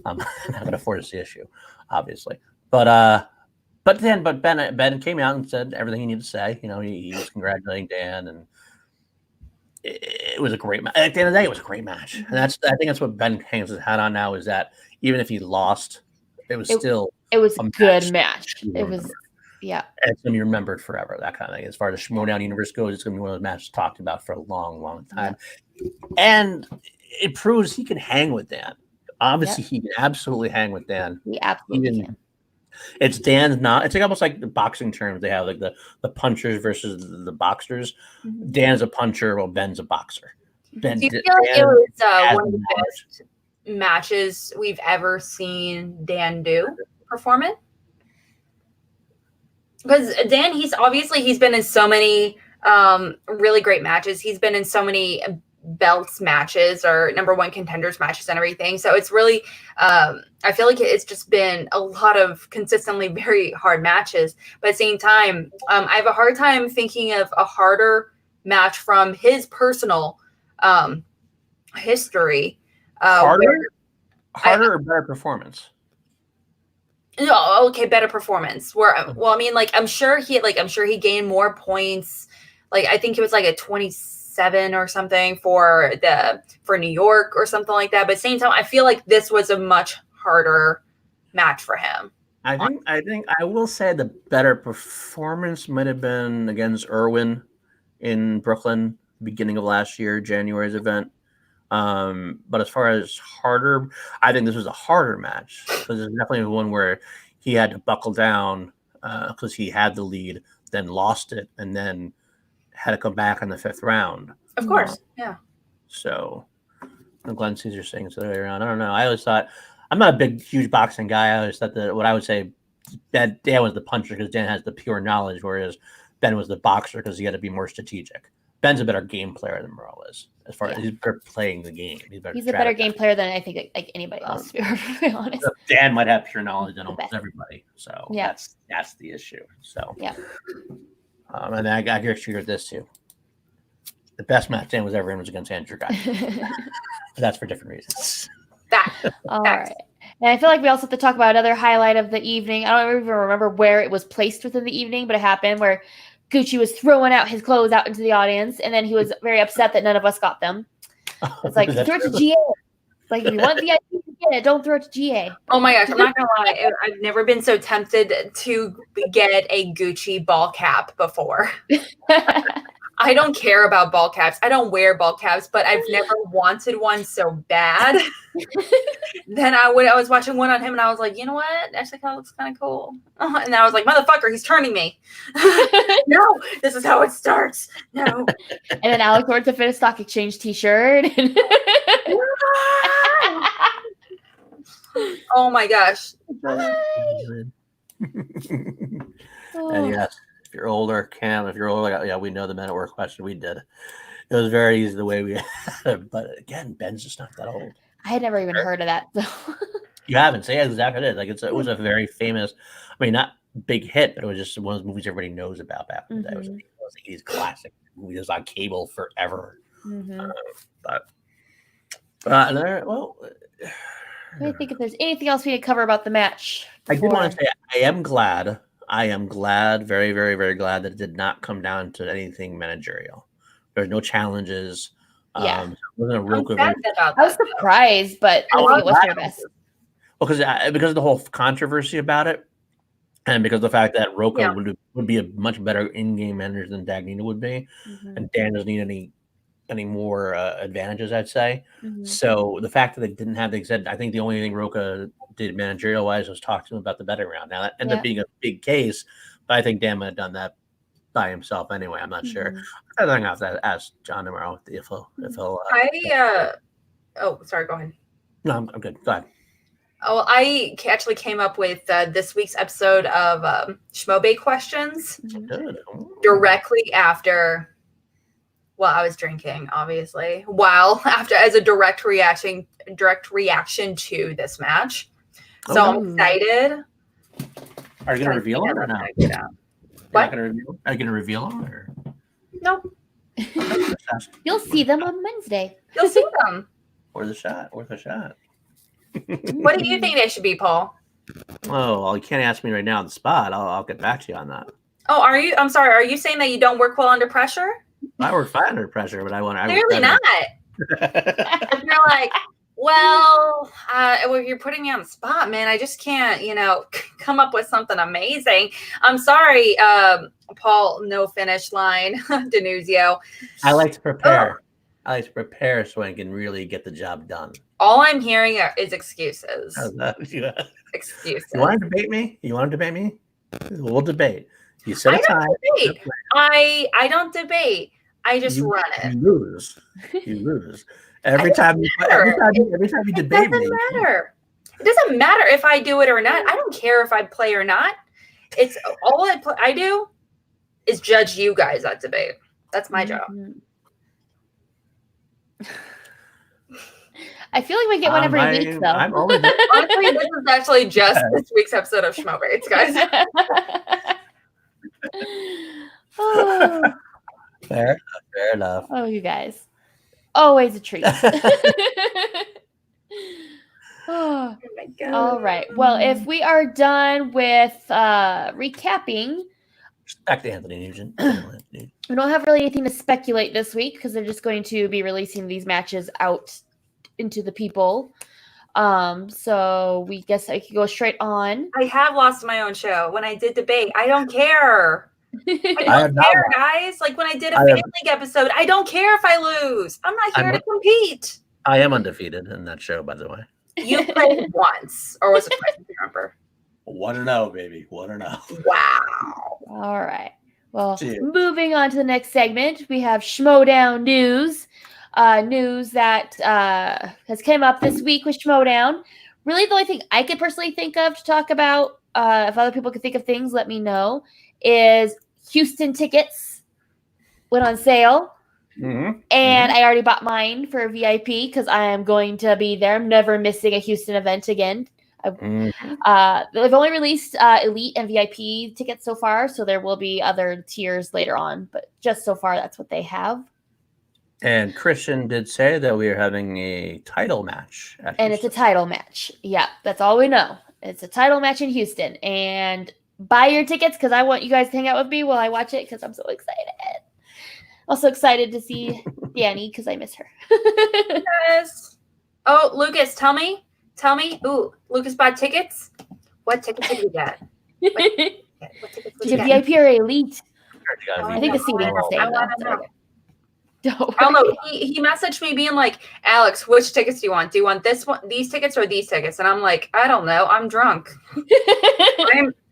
I'm not going to force the issue, obviously. But Ben came out and said everything he needed to say. You know, he was congratulating Dan, and it was a great match. At the end of the day, it was a great match, and I think that's what Ben hangs his hat on now, is that even if he lost, it was still a good match. It was. Yeah. And it's going to be remembered forever, that kind of thing. As far as the Schmoedown universe goes, it's going to be one of those matches talked about for a long, long time. Yeah. And it proves he can hang with Dan. Obviously, he can absolutely hang with Dan. He absolutely can. It's Dan's not. It's like almost like the boxing terms they have, like the punchers versus the boxers. Mm-hmm. Dan's a puncher, while Ben's a boxer. Do you feel like it was one of the best matches we've ever seen Dan perform in? Because Dan, he's been in so many really great matches. He's been in so many belts matches or number one contenders matches and everything. So it's really, I feel like it's just been a lot of consistently very hard matches. But at the same time, I have a hard time thinking of a harder match from his personal history. Harder or better performance? No, okay, better performance. I'm sure he gained more points. Like I think it was like a 27 or something for New York or something like that. But at the same time, I feel like this was a much harder match for him. I think I will say the better performance might have been against Irwin in Brooklyn, beginning of last year, January's event. But as far as harder, I think this was a harder match because it's definitely one where he had to buckle down because he had the lead, then lost it, and then had to come back in the fifth round. Of course, yeah. So, Glenn Caesar saying so around. I don't know. I always thought I'm not a huge boxing guy. I always thought that what I would say that Dan was the puncher because Dan has the pure knowledge, whereas Ben was the boxer because he had to be more strategic. Ben's a better game player than Merle is, as far as he's better playing the game. He's a better game player than I think like anybody else, to be perfectly honest. Dan might have pure knowledge than almost everybody, so that's the issue. So and I agree with this too. The best match Dan was ever in was against Andrew Ghai. But that's for different reasons. All right. And I feel like we also have to talk about another highlight of the evening. I don't even remember where it was placed within the evening, but it happened where Gucci was throwing out his clothes out into the audience, and then he was very upset that none of us got them. It's like, throw it to GA. Like, if you want the idea to get it, don't throw it to GA. Oh my gosh, I'm not gonna lie. I've never been so tempted to get a Gucci ball cap before. I don't care about ball caps. I don't wear ball caps, but I've never wanted one so bad. Then I was watching one on him, and I was like, you know what? Actually, kind of looks kind of cool. And I was like, motherfucker, he's turning me. No, this is how it starts. No. And then Alex wore the Fit Stock Exchange T-shirt. Oh my gosh. And yes, if you're older, Cam, if you're older, yeah, we know the Men at Work question. We did. It was very easy the way we had it. But again, Ben's just not that old. I had never even heard of that. So. You haven't. So yeah, exactly. It is. Like it was a very famous, I mean, not big hit, but it was just one of those movies everybody knows about back in the day. It was an 80s classic movie that was on cable forever. Well, I think if there's anything else we need to cover about the match. I did want to say I am glad, very, very, very glad that it did not come down to anything managerial. There's no challenges. Yeah. It wasn't a real quick. I was surprised, but I think it was their best. Well, because of the whole controversy about it, and because of the fact that Roca would be a much better in-game manager than Dagnino would be, and Dan doesn't need any more advantages, I'd say. So the fact that they didn't have I think the only thing Roca did managerial wise was talk to him about the betting round. Now that ended up being a big case, but I think Dan might have done that by himself anyway. I'm not sure. I think I have to ask John tomorrow if he'll oh, sorry, go ahead. No, I'm good. Go ahead. Oh, I actually came up with this week's episode of Schmobe questions directly after. Well, I was drinking, obviously. As a direct reaction to this match. So I'm excited. Are you going to reveal them or not? What? Are you going to reveal them or? No. You'll see them on Wednesday. You'll see them. Worth a shot. What do you think they should be, Paul? Oh, well, you can't ask me right now on the spot. I'll get back to you on that. Oh, are you? I'm sorry. Are you saying that you don't work well under pressure? I work fine under pressure, but Clearly not. If you're like, well, you're putting me on the spot, man. I just can't, come up with something amazing. I'm sorry, Paul. No finish line, Denuzio. I like to prepare. So I can really get the job done. All I'm hearing is excuses. Excuses. You want to debate me? We'll debate. You set a time. Debate. I don't debate. I just run it. You lose. Every time you debate me. It doesn't matter. It doesn't matter if I do it or not. I don't care if I play or not. It's all I do is judge you guys at debate. That's my job. I feel like we get one every week, though. Honestly, this is actually just this week's episode of Schmobates, guys. Fair enough. Oh, you guys. Always a treat. Oh my God. All right. Well, if we are done with recapping. Back to Anthony Nugent. We don't have really anything to speculate this week because they're just going to be releasing these matches out into the people. So we guess I could go straight on. I have lost my own show. When I did debate, I don't care. I don't care, guys. Like when I did a Fan League episode, I don't care if I lose. I'm not here to compete. I am undefeated in that show, by the way. You played once, or was it twice? I can't remember. 1-0, baby. 1-0. Wow. All right. Well, moving on to the next segment, we have Schmodown news. News that has come up this week with Schmodown. Really, the only thing I could personally think of to talk about, if other people could think of things, let me know, is Houston tickets went on sale. And I already bought mine for VIP because I am going to be there. I'm never missing a Houston event again. They've only released Elite and VIP tickets so far, so there will be other tiers later on, but just so far, that's what they have. And Christian did say that we are having a title match. And it's a title match. Yeah, that's all we know. It's a title match in Houston. And buy your tickets because I want you guys to hang out with me while I watch it because I'm so excited. Also excited to see Danny because I miss her. Yes. Oh, Lucas, tell me. Ooh, Lucas bought tickets. What tickets did you get? What tickets did you get? VIP or Elite? I think the seating is the same. I don't know. He messaged me being like, Alex, which tickets do you want? Do you want this one, these tickets, or these tickets? And I'm like, I don't know. I'm drunk.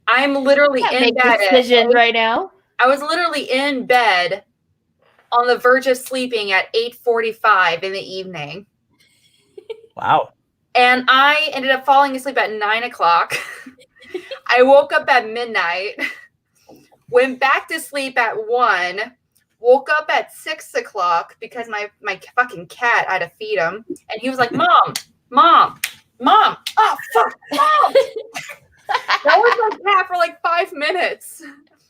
I'm literally in bed. Decision right now. I was literally in bed on the verge of sleeping at 8:45 in the evening. Wow. And I ended up falling asleep at 9 o'clock. I woke up at midnight, went back to sleep at 1, woke up at 6 o'clock because my fucking cat, I had to feed him. And he was like, Mom, oh, fuck, Mom. That was my cat for like 5 minutes.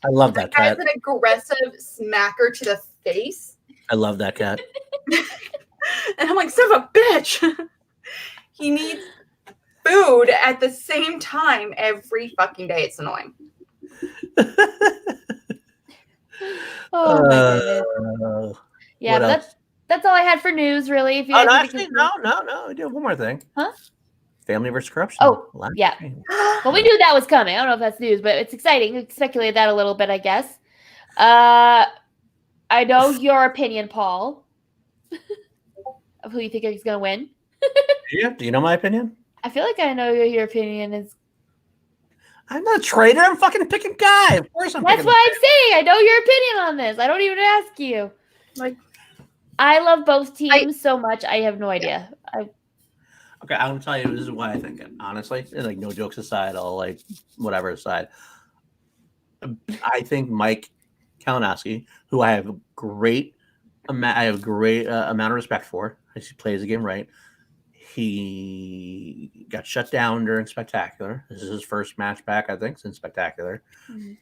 I love that cat. As an aggressive smacker to the face. I love that cat. And I'm like, son of a bitch. He needs food at the same time every fucking day. It's annoying. Oh my goodness. Yeah, but that's all I had for news, really. If you no, actually, no. I do have one more thing. Huh? Family versus corruption. Oh, yeah. Well, we knew that was coming. I don't know if that's news, but it's exciting. We speculated that a little bit, I guess. I know your opinion, Paul, of who you think is going to win. Do you know my opinion? I feel like I know your opinion is. I'm not a traitor. I'm fucking picking Ghai. Of course I'm That's picking what I'm saying. I know your opinion on this. I don't even ask you. Like, I love both teams so much. I have no idea. Okay, I'm gonna tell you this is why I think it. Honestly, like no jokes aside, all like whatever aside, I think Mike Kalinowski, who I have great amount of respect for, he plays the game right. He got shut down during Spectacular. This is his first match back, I think, since Spectacular. Mm-hmm.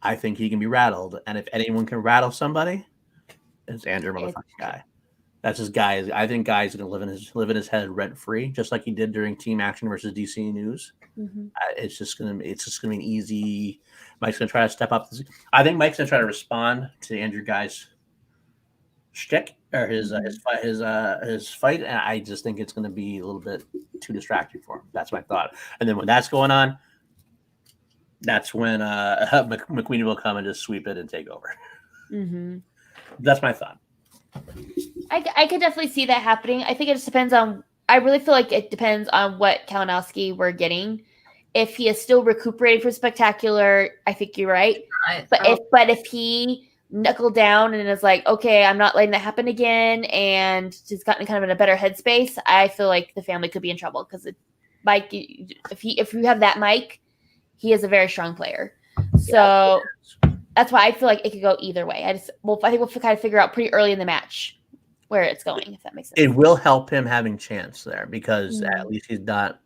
I think he can be rattled, and if anyone can rattle somebody, it's Andrew motherfucking Ghai. That's his guy. I think Ghai's gonna live in his head rent free, just like he did during Team Action versus DC News. Mm-hmm. It's just gonna be an easy. Mike's gonna try to step up. I think Mike's gonna try to respond to Andrew Ghai's shtick or his fight, and I just think it's gonna be a little bit too distracting for him. That's my thought. And then when that's going on, that's when McQueen will come and just sweep it and take over. Mm-hmm. That's my thought. I could definitely see that happening. I think it just depends on. I really feel like it depends on what Kalinowski we're getting. If he is still recuperating from Spectacular, I think you're right. But if he knuckled down and is like, okay, I'm not letting that happen again, and just gotten kind of in a better headspace, I feel like the family could be in trouble because Mike, if you have that Mike, he is a very strong player. So. Yeah. That's why I feel like it could go either way. I think we'll kind of figure out pretty early in the match where it's going, if that makes sense. It will help him having chance there because at least he's not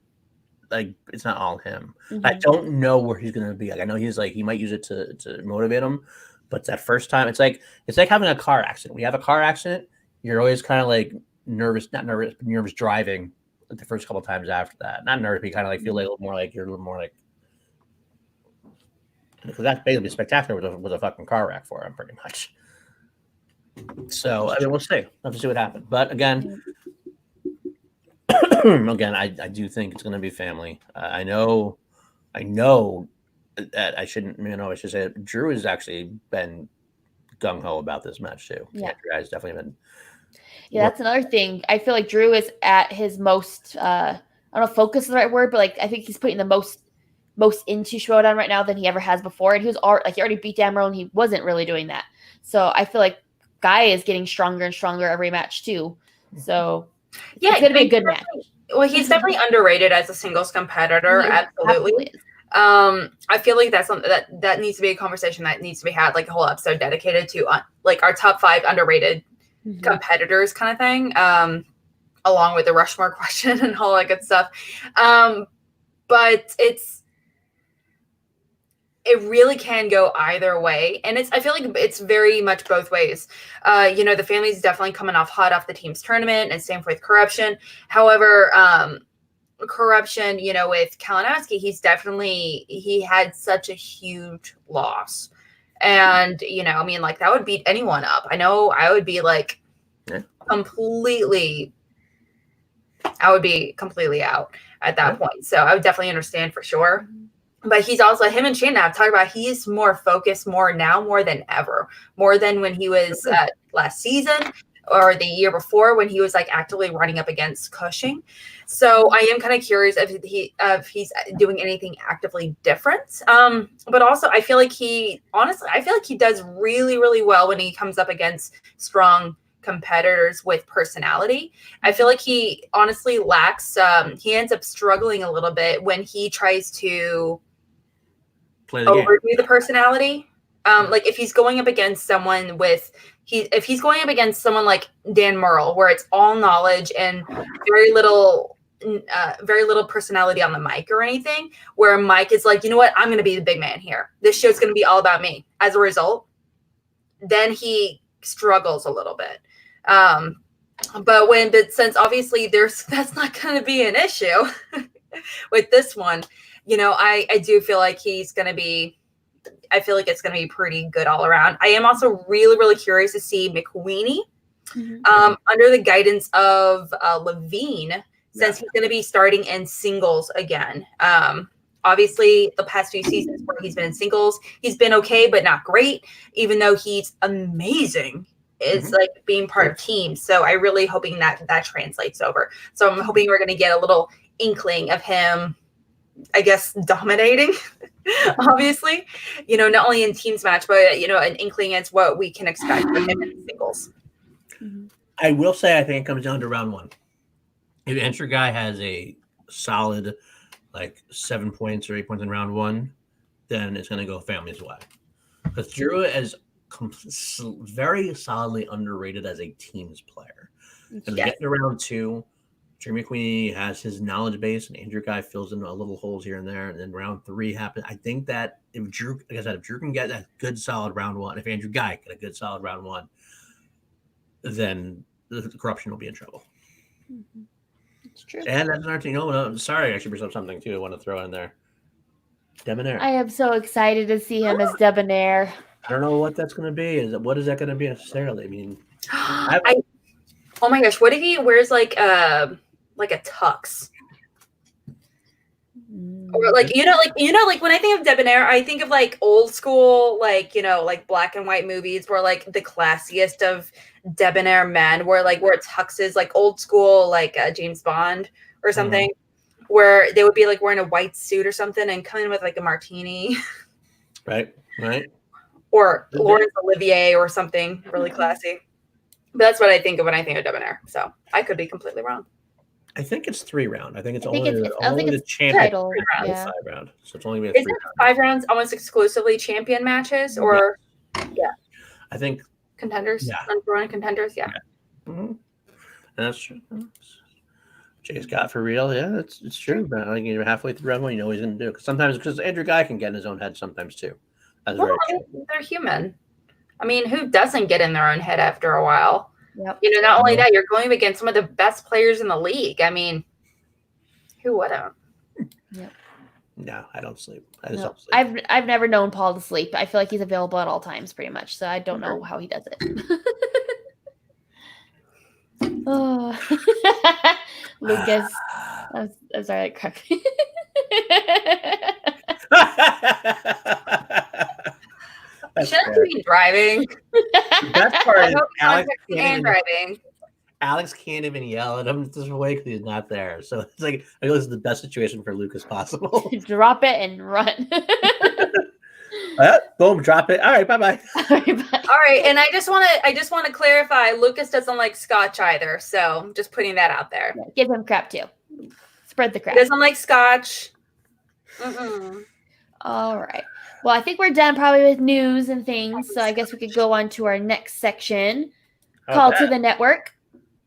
like it's not all him. Mm-hmm. I don't know where he's going to be. Like I know he's like he might use it to motivate him, but that first time it's like having a car accident. When you have a car accident, you're always kind of like nervous driving like the first couple of times after that. Not nervous, but you kind of like feel like a little more like. Because that's basically Spectacular with a fucking car wreck for him, pretty much. So I mean, we'll see. We'll have to see what happens. But again, I do think it's going to be family. I know that I shouldn't. I should say it. Drew has actually been gung ho about this match too. Yeah, guys definitely been. Yeah, that's another thing. I feel like Drew is at his most. I don't know if focus is the right word, but like I think he's putting the most into Schmoedown right now than he ever has before. And he already beat Damro and he wasn't really doing that. So I feel like Ghai is getting stronger and stronger every match too. So yeah, it's going to be a good match. Well, he's definitely underrated as a singles competitor. Absolutely. I feel like that's something that needs to be a conversation that needs to be had, like a whole episode dedicated to like our top 5 underrated competitors kind of thing, along with the Rushmore question and all that good stuff. But it really can go either way. And I feel like it's very much both ways. The family's definitely coming off hot off the team's tournament and same with Corruption. However, Corruption, with Kalinowski, he had such a huge loss. And, that would beat anyone up. I know I would be like completely out at that point. So I would definitely understand for sure. But he's also, him and Shannon have talked about, he's more focused more than ever, more than when he was last season or the year before when he was like actively running up against Cushing. So I am kind of curious if he's doing anything actively different. But also I feel like he does really, really well when he comes up against strong competitors with personality. I feel like he honestly lacks, he ends up struggling a little bit when he tries to overdo the personality. Like if he's going up against someone if he's going up against someone like Dan Murrell, where it's all knowledge and very little personality on the mic or anything, where Mike is like, you know what, I'm going to be the big man here. This show's going to be all about me. As a result, then he struggles a little bit. But since obviously that's not going to be an issue with this one, you know, I do feel like I feel like it's going to be pretty good all around. I am also really, really curious to see McWeeny under the guidance of Levine, since he's going to be starting in singles again. Obviously, the past few seasons where he's been in singles, he's been okay, but not great, even though he's amazing. It's like being part of teams. So I really hoping that translates over. So I'm hoping we're going to get a little inkling of him, I guess, dominating, obviously, you know, not only in teams match, but, you know, an inkling as what we can expect from him in singles. I will say, I think it comes down to round one. If Andrew Ghai has a solid, like 7 points or 8 points in round one, then it's going to go family's way. Because Drew is very solidly underrated as a teams player. And we get to round two, Drew McQueen has his knowledge base, and Andrew Ghai fills in a little holes here and there. And then round three happens. I think that if Drew can get that good solid round one, if Andrew Ghai get a good solid round one, then the corruption will be in trouble. It's true. And that's another thing. No, sorry, I should bring up something too. I want to throw in there. Debonair. I am so excited to see him as Debonair. I don't know what that's going to be. What is that going to be necessarily? I mean, oh my gosh, what if he wears like a tux? Or like when I think of Debonair, I think of like old school, like, you know, like black and white movies where like the classiest of debonair men where tuxes, like old school, like James Bond or something, where they would be like wearing a white suit or something and come in with like a martini. Right. Or Laurence Olivier or something really classy. But that's what I think of when I think of debonair. So I could be completely wrong. I think it's 3 round. I think it's I only think the it's champion title, 5 round. So it's only going to be a 3 round. 5 rounds almost exclusively champion matches, or I think contenders, number one contenders, And that's true. Jay's got for real, it's true. But I think you're halfway through round one, you know what he's going to do. Because Andrew Ghai can get in his own head sometimes too. They're human. I mean, who doesn't get in their own head after a while? Yep. You know, not only that, you're going against some of the best players in the league. I mean, who wouldn't? Yep. No, I don't sleep. I just don't sleep. I've never known Paul to sleep. I feel like he's available at all times, pretty much. So I don't know how he does it. Oh, Lucas, I'm sorry, that cracked me. Shouldn't you be driving? That part is Alex can't even yell at him this way because he's not there. So it's like, I know this is the best situation for Lucas possible. Drop it and run. Boom, drop it. All right, bye-bye. All right, and I just want to clarify, Lucas doesn't like scotch either, so just putting that out there. Yeah, give him crap too. Spread the crap. He doesn't like scotch. All right. Well, I think we're done probably with news and things, so I guess we could go on to our next section. Call to the network.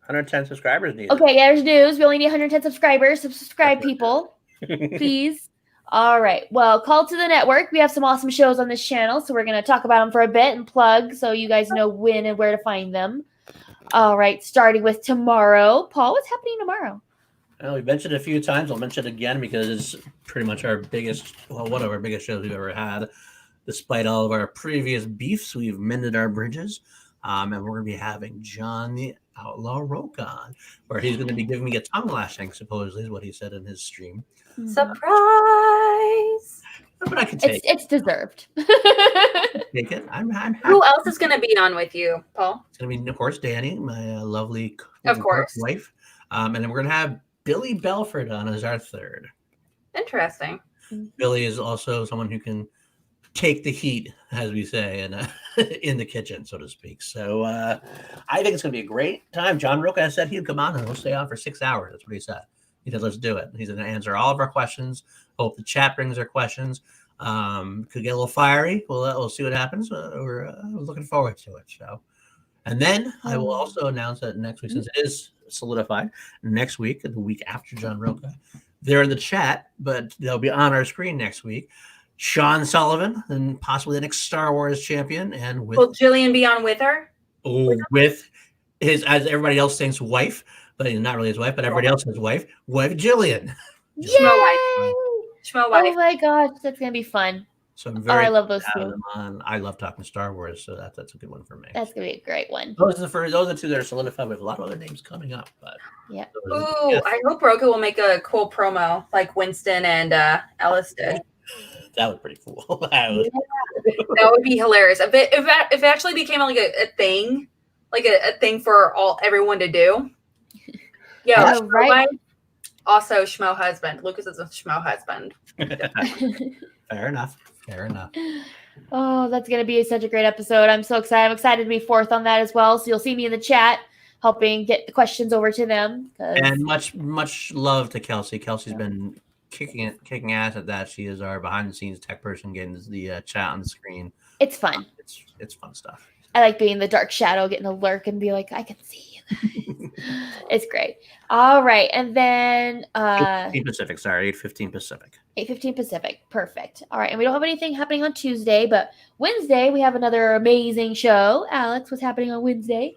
110 subscribers needed. Okay, yeah, there's news. We only need 110 subscribers, so subscribe, people. Please. All right. Well, call to the network. We have some awesome shows on this channel, so we're going to talk about them for a bit and plug so you guys know when and where to find them. All right, starting with tomorrow. Paul, what's happening tomorrow? Well, we've mentioned it a few times. I'll mention it again because it's pretty much one of our biggest shows we've ever had. Despite all of our previous beefs, we've mended our bridges. And we're going to be having John the Outlaw Roke on, where he's going to be giving me a tongue lashing, supposedly, is what he said in his stream. Surprise! But I can take it. It's deserved. Take it. I'm happy. Who else is going to be on with you, Paul? It's going to be, of course, Danny, my lovely wife. And then we're going to have Billy Belford on as our third. Interesting. Billy is also someone who can take the heat, as we say, and in the kitchen, so to speak. So I think it's going to be a great time. John Roca said he'd come on and he'll stay on for 6 hours. That's what he said. He said, let's do it. He's going to answer all of our questions. Hope the chat brings their questions. Could get a little fiery. We'll see what happens. We're looking forward to it. So, and then I will also announce that next week, since it is solidified, next week, the week after John Roca, they're in the chat, but they'll be on our screen next week. Sean Sullivan, and possibly the next Star Wars champion, and with will Jillian be on with her? With his, as everybody else thinks, wife, but he's not really his wife, but everybody else has wife Jillian. Schmo wife. Schmo wife. Oh my gosh, that's gonna be fun. So I'm very I love those two. I love talking Star Wars, so that's a good one for me. That's gonna be a great one. Those are the two that are solidified. We have a lot of other names coming up, but yeah. Ooh, I hope Roca will make a cool promo like Winston and Ellis did. That was pretty cool. That would be hilarious. If it actually became like a thing, like a thing for everyone to do. Yeah, right. Wife, also schmo husband. Lucas is a schmo husband. Fair enough. Oh, that's going to be such a great episode. I'm so excited. I'm excited to be fourth on that as well. So you'll see me in the chat helping get the questions over to them. And much love to Kelsey. Kelsey's been kicking ass at that. She is our behind the scenes tech person, getting the chat on the screen. It's fun. It's fun stuff. I like being the dark shadow, getting to lurk and be like, I can see you guys. It's great. All right. And then 8:15 Pacific, sorry, 8:15 Pacific. 8:15 Pacific. Perfect. All right. And we don't have anything happening on Tuesday, but Wednesday we have another amazing show. Alex, what's happening on Wednesday?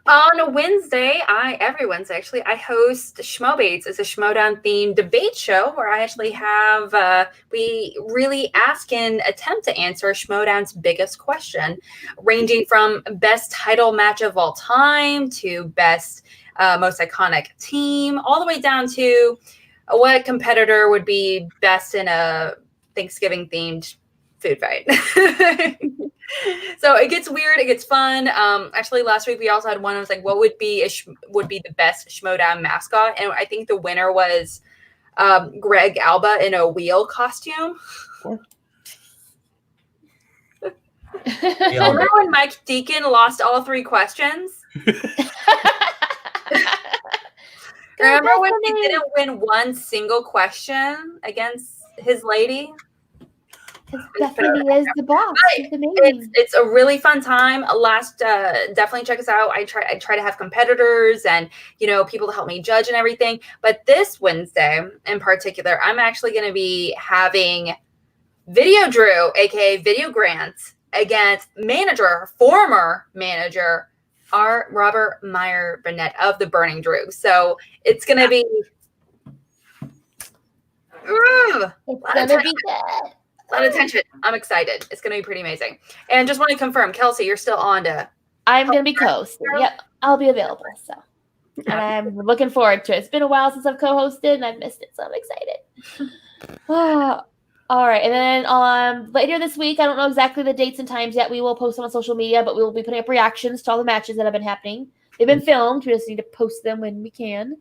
On Wednesday, every Wednesday actually, I host Schmobates. It's a Schmodown themed debate show where I actually have we really ask and attempt to answer Schmodown's biggest question, ranging from best title match of all time to best most iconic team, all the way down to what competitor would be best in a Thanksgiving themed food fight. So it gets weird, it gets fun. Actually, last week we also had one. I was like, what would be the best Schmodown mascot? And I think the winner was Greg Alba in a wheel costume. Remember when Mike Deacon lost all 3 questions? Remember when he didn't win one single question against his lady? Stephanie is the boss. It's a really fun time. Definitely check us out. I try to have competitors and people to help me judge and everything. But this Wednesday in particular, I'm actually going to be having Video Drew, aka Video Grant, against former manager, Robert Meyer Burnett of the Burning Drew. So it's going to be. It's going to be good. A lot of tension. I'm excited. It's going to be pretty amazing. And just want to confirm, Kelsey, you're still on to. I'm going to be co-hosting. Yep, I'll be available. So, and I'm looking forward to it. It's been a while since I've co-hosted, and I've missed it, so I'm excited. All right, and then later this week, I don't know exactly the dates and times yet. We will post them on social media, but we will be putting up reactions to all the matches that have been happening. They've been filmed. We just need to post them when we can.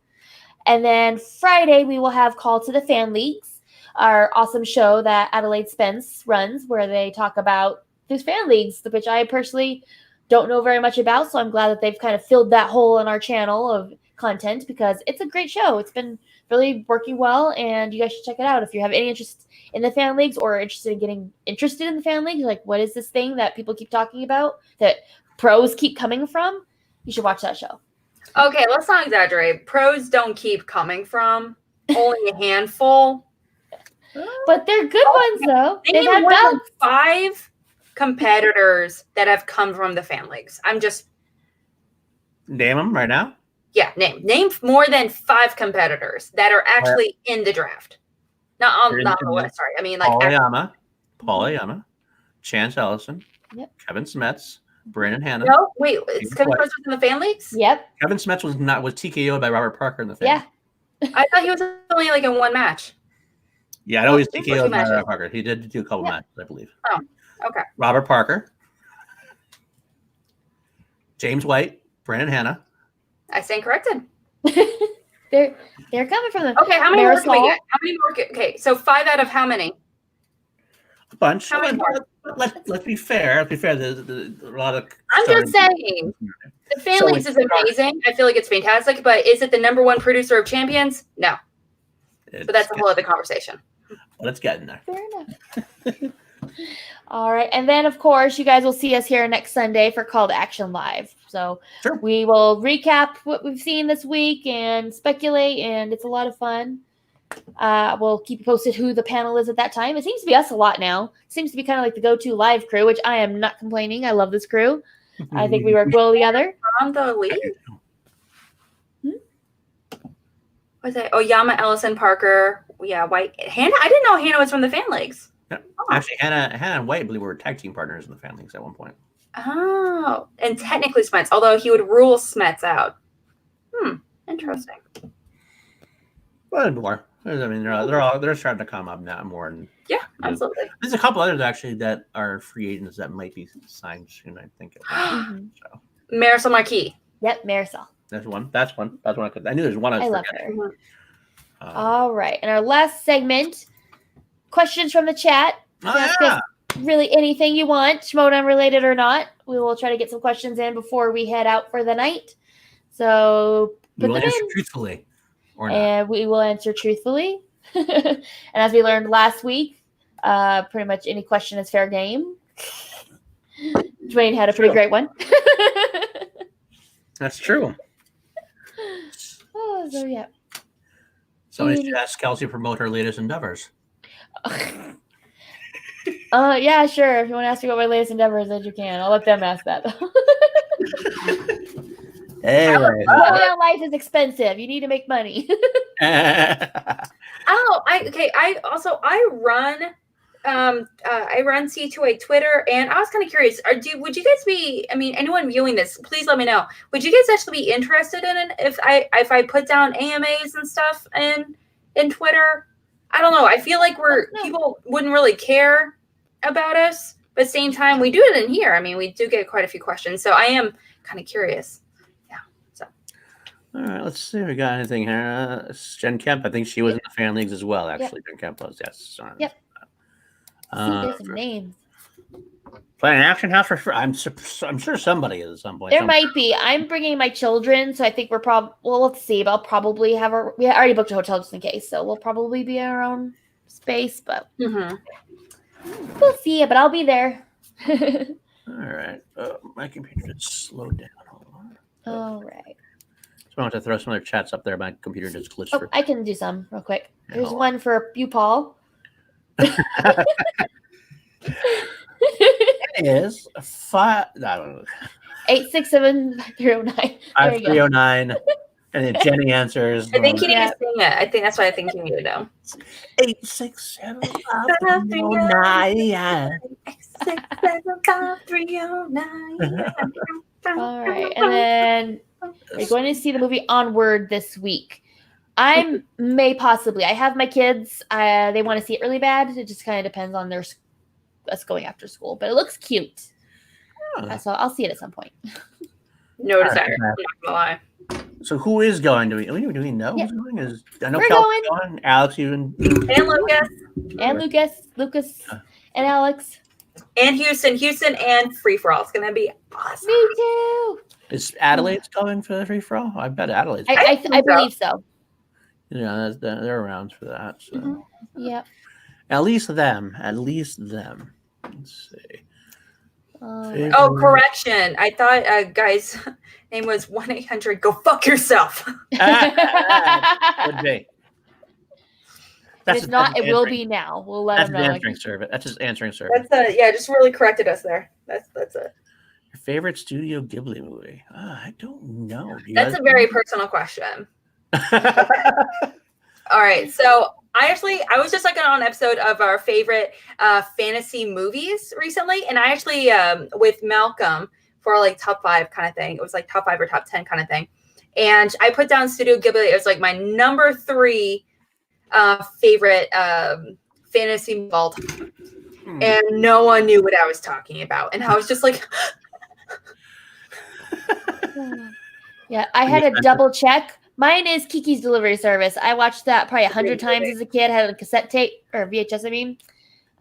And then Friday, we will have Call to the Fan Leagues, our awesome show that Adelaide Spence runs, where they talk about these fan leagues, which I personally don't know very much about. So I'm glad that they've kind of filled that hole in our channel of content, because it's a great show. It's been really working well, and you guys should check it out if you have any interest in the fan leagues or interested in getting interested in the fan leagues. Like, what is this thing that people keep talking about that pros keep coming from? You should watch that show. Okay, let's not exaggerate. Pros don't keep coming from. Only a handful. But they're good ones, though. They've had more than belts. 5 competitors that have come from the fan leagues. I'm just name them right now. Yeah, name more than 5 competitors that are actually in the draft. Not on the list. Sorry, I mean like Paul Ayama, Chance Ellison, Kevin Smets, Brandon Hanna. No, wait, is Kevin Smets in the fan leagues? Yep. Kevin Smets was TKO'd by Robert Parker in the fan. Yeah. I thought he was only like in one match. Yeah, I know he's TKO'd by Robert Parker. He did do a couple matches, I believe. Oh, okay. Robert Parker, James White, Brandon Hanna. I stand corrected. They're coming from them. Okay, how many more can we get? How many more? Okay, so 5 out of how many? A bunch. How many more? Let's be fair. Let's be fair. There's a lot of. I'm just saying. The Families is amazing. I feel like it's fantastic, but is it the number one producer of Champions? No. But that's a whole other conversation. Well, it's getting there. Fair enough. All right. And then, of course, you guys will see us here next Sunday for Call to Action Live. So we will recap what we've seen this week and speculate, and it's a lot of fun. We'll keep you posted who the panel is at that time. It seems to be us a lot now. It seems to be kind of like the go-to live crew, which I am not complaining. I love this crew. I think we work well together. From the league? What's that? Oh, Yama, Ellison, Parker. Yeah, White. Hannah. I didn't know Hannah was from the Fan Leagues. Yeah. Oh. Actually, Hannah and White, I believe, were tag team partners in the Fan Leagues at one point. Oh, and technically Smets, although he would rule Smets out. Interesting. Well, more. I mean, they're starting to come up now more. And yeah, absolutely. There's a couple others actually that are free agents that might be signed soon. I think. So. Marisol Marquis. Yep, Marisol. That's one. That's one I knew there's one. I love her. All right, and our last segment: questions from the chat. Ask us really anything you want, Schmodown related or not. We will try to get some questions in before we head out for the night. So we will answer truthfully. And we will answer truthfully. And as we learned last week, pretty much any question is fair game. Dwayne had a pretty great one. That's true. Oh, so yeah. Somebody should ask Kelsey to promote her latest endeavors. Yeah, sure. If you want to ask me about my latest endeavors, then you can. I'll let them ask that. Anyway, life is expensive. You need to make money. I run C2A Twitter, and I was kind of curious. Would you guys be? I mean, anyone viewing this, please let me know. Would you guys actually be interested in it if I put down AMAs and stuff in Twitter? I don't know. I feel like people wouldn't really care about us, but at the same time, we do it in here. I mean, we do get quite a few questions, so I am kind of curious. All right, let's see if we got anything here. Jen Kemp, I think she was in the Fan Leagues as well, actually. Jen Kemp was, yes. Yep. There's some names. Playing Action House for free. I'm sure somebody is at some point. There might be. I'm bringing my children, so I think we're let's see. But I'll probably have we already booked a hotel just in case, so we'll probably be in our own space, but we'll see. But I'll be there. All right. My computer just slowed down. Hold on. All right. I want to throw some other chats up there. My computer just glitched. I can do some real quick. There's one for you, Paul. It is 867-309. 309. And then Jenny answers. I think you need to sing it. I think that's what I think you need to know. 867-309. 867-309. All right, and then we're going to see the movie Onward this week. I have my kids. They want to see it really bad. It just kind of depends on us going after school, but it looks cute. So I'll see it at some point. No desire. I'm not gonna lie. So who is going? Do we know who's going? I know we're Kelsey's going. Alex even. And Lucas, and Alex. And Houston, and Free For All. It's gonna be awesome. Me too. Is Adelaide's going for the free for all? I bet Adelaide's. I believe so. Yeah, they're around for that. So. Yeah. At least them. Let's see. Correction. I thought guy's name was 1-800 Go Fuck Yourself. Would be. If it's not, it will be now. We'll let them know. That's his answering service. Just really corrected us there. That's it. Your favorite Studio Ghibli movie? I don't know. That's a very personal question. All right. So I was just on an episode of our favorite fantasy movies recently. And I actually, with Malcolm for like top 5 kind of thing, it was like top 5 or top 10 kind of thing. And I put down Studio Ghibli. It was like my number 3 favorite fantasy movie of all time. And no one knew what I was talking about. And I was just like... Yeah, I had to double check. Mine is Kiki's Delivery Service. I watched that probably 100 times as a kid. I had a cassette tape or VHS,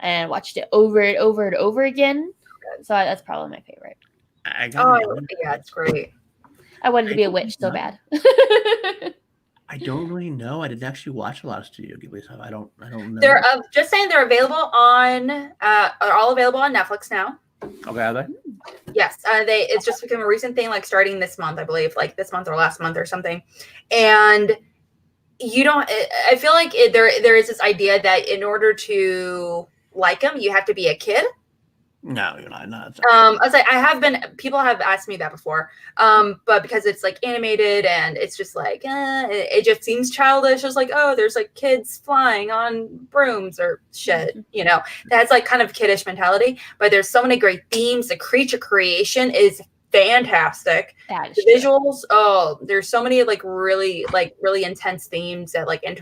and watched it over and over and over again. So that's probably my favorite. Yeah, it's great. I wanted to be a witch so bad. I don't really know. I didn't actually watch a lot of Studio Ghibli stuff. I don't know. They're just saying they're available on are all available on Netflix now. Okay, are they? Yes, it's just become a recent thing, like starting this month, I believe, like this month or last month or something. And you don't. I feel like there is this idea that in order to like them, you have to be a kid. No, you're not. I was like, people have asked me that before. But because it's like animated and it's just like, it just seems childish. It's like, oh, there's like kids flying on brooms or shit, you know, that's like kind of kiddish mentality, but there's so many great themes. The creature creation is fantastic. The visuals, there's so many like really intense themes that like in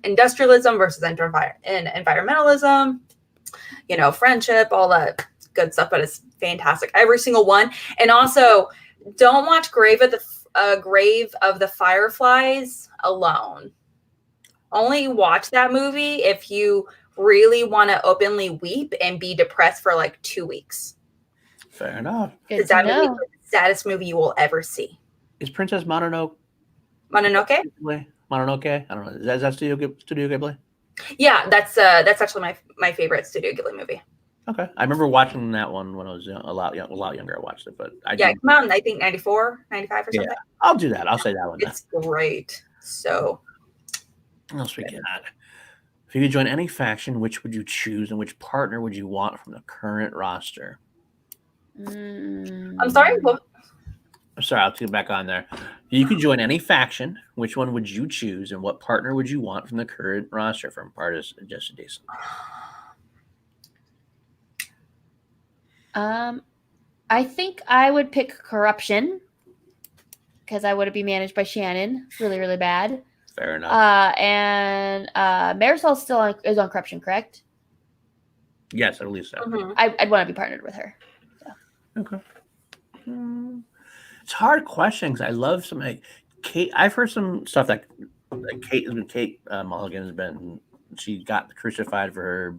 industrialism versus environmentalism, you know, friendship, all that good stuff, but it's fantastic. Every single one. And also, don't watch Grave of the Fireflies alone. Only watch that movie if you really want to openly weep and be depressed for like 2 weeks. Fair enough. Because that movie is the saddest movie you will ever see. Is Princess Mononoke? Mononoke? I don't know. Is that Studio Ghibli? Yeah, that's actually my favorite Studio Ghibli movie. Okay, I remember watching that one when I was a lot younger. I watched it, but it came out in I think 94, 95 or something. Yeah, I'll do that. I'll say that one. It's great. So, what else we got? If you could join any faction, which would you choose, and which partner would you want from the current roster? I'm sorry. What? I'm sorry, I'll get back on there. You could join any faction. Which one would you choose, and what partner would you want from the current roster from Partis and Just Decent? I think I would pick Corruption because I would be managed by Shannon, really, really bad. Fair enough. And Marisol still is on Corruption, correct? Yes, at least so. Mm-hmm. I'd want to be partnered with her. So. Okay. It's a hard question because I love some like Kate. I've heard some stuff that Kate Mulligan has been. She got crucified for her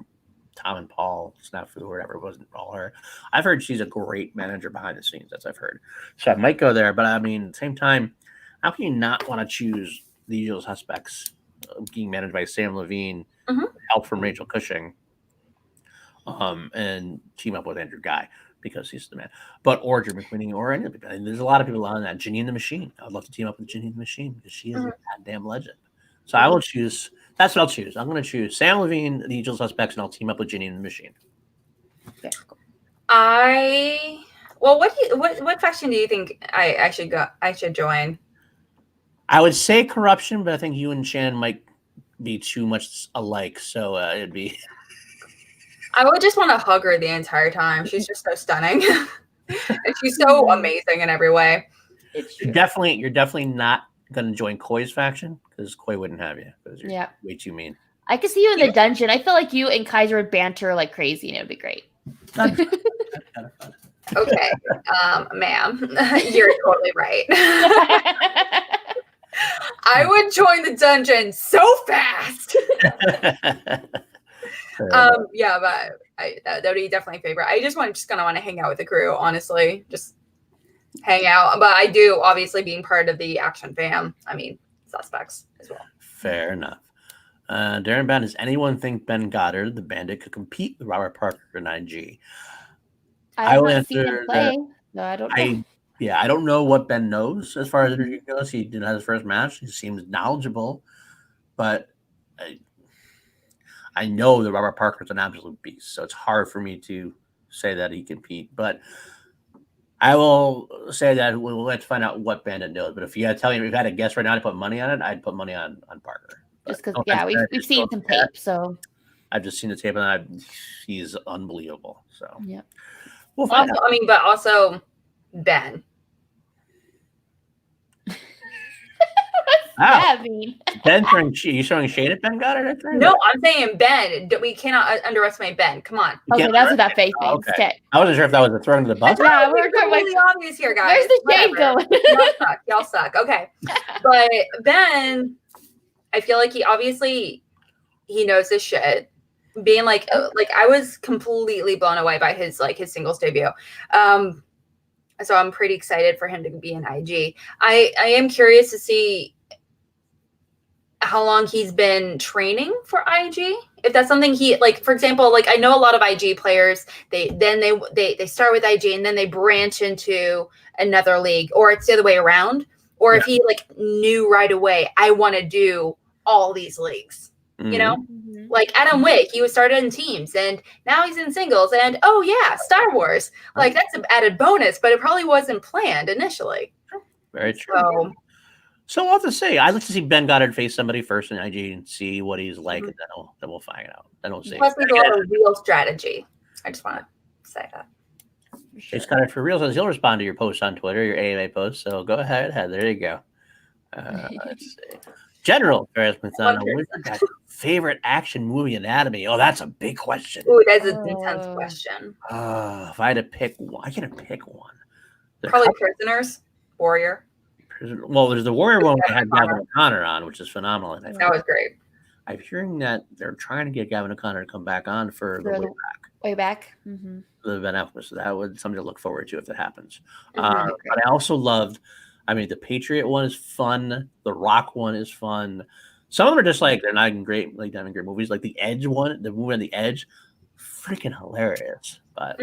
Tom and Paul snafu or whatever. It wasn't all her. I've heard she's a great manager behind the scenes. That's I've heard. So I might go there, but I mean, at the same time, how can you not want to choose the usual suspects being managed by Sam Levine, help from Rachel Cushing, and team up with Andrew Ghai? Because he's the man, or Drew McWhinney, or any of the. And there's a lot of people on that. Janine the Machine. I would love to team up with Janine the Machine because she is a goddamn legend. So I will choose. That's what I'll choose. I'm going to choose Sam Levine, the usual suspects, and I'll team up with Janine the Machine. Okay. What faction do you think I should join? I would say Corruption, but I think you and Shannon might be too much alike. So it'd be. I would just want to hug her the entire time. She's just so stunning. And she's so amazing in every way. You're definitely not going to join Koi's faction because Koi wouldn't have you because you're way too mean. I could see you in the dungeon. I feel like you and Kaiser would banter like crazy and it would be great. That's kind of fun. Okay, ma'am, you're totally right. I would join the dungeon so fast. But that would be definitely a favorite. I just kind of want to hang out with the crew, honestly, just hang out. But I do, obviously, being part of the action fam. I mean, suspects as well. Fair enough. Darren Band, does anyone think Ben Goddard, the Bandit, could compete with Robert Parker in 9G? I haven't seen him play. No, I don't know. I don't know what Ben knows as far as energy goes. He didn't have his first match. He seems knowledgeable, but I know that Robert Parker's an absolute beast, so it's hard for me to say that he can compete. But I will say that we'll have to find out what Bandit knows. But if you had to tell me, if you had to guess right now to put money on it, I'd put money on Parker. Just because, we've seen some tape, so I've just seen the tape, and he's unbelievable. So we'll find out. I mean, but also Ben. What's that mean? Ben throwing you showing shade at Ben Goddard? No, I'm saying Ben. We cannot underestimate Ben. Come on. Okay, that's what that face means. Okay. I wasn't sure if that was a throw to the bus. Yeah, we're totally obvious here, guys. Where's the shade going? Y'all suck. Okay, but Ben, I feel like he knows his shit. being like I was completely blown away by his singles debut. So I'm pretty excited for him to be in IG. I am curious to see how long he's been training for IG. If that's something he like, for example, like I know a lot of IG players, they start with IG and then they branch into another league, or it's the other way around. Or if he like knew right away, I want to do all these leagues, you know, like Adam Wick, he was started in teams and now he's in singles. And oh yeah, Star Wars, like that's an added bonus, but it probably wasn't planned initially. Very true. So I'll have to say, I'd like to see Ben Goddard face somebody first in IG and see what he's like, and then we'll find out. Then we'll see. Plus, there's a lot of real strategy. I just want to say that. It's Goddard for real, says he'll respond to your posts on Twitter, your AMA posts. So go ahead. There you go. Let's see. General Ferris McDonough, what's your favorite action movie anatomy? Oh, that's a big question. Ooh, that's an intense question. If I had to pick one, I can't pick one. Probably Prisoners, Warrior. Well, there's the Warrior one that had Gavin O'Connor on, which is phenomenal. That was great. I'm hearing that they're trying to get Gavin O'Connor to come back on for the way back. The Ben Affleck. So that would something to look forward to if that happens. But I also loved. I mean, the Patriot one is fun. The Rock one is fun. Some of them are just like they're not even great, like not even great movies. Like the Edge one, the movie on the Edge, freaking hilarious. But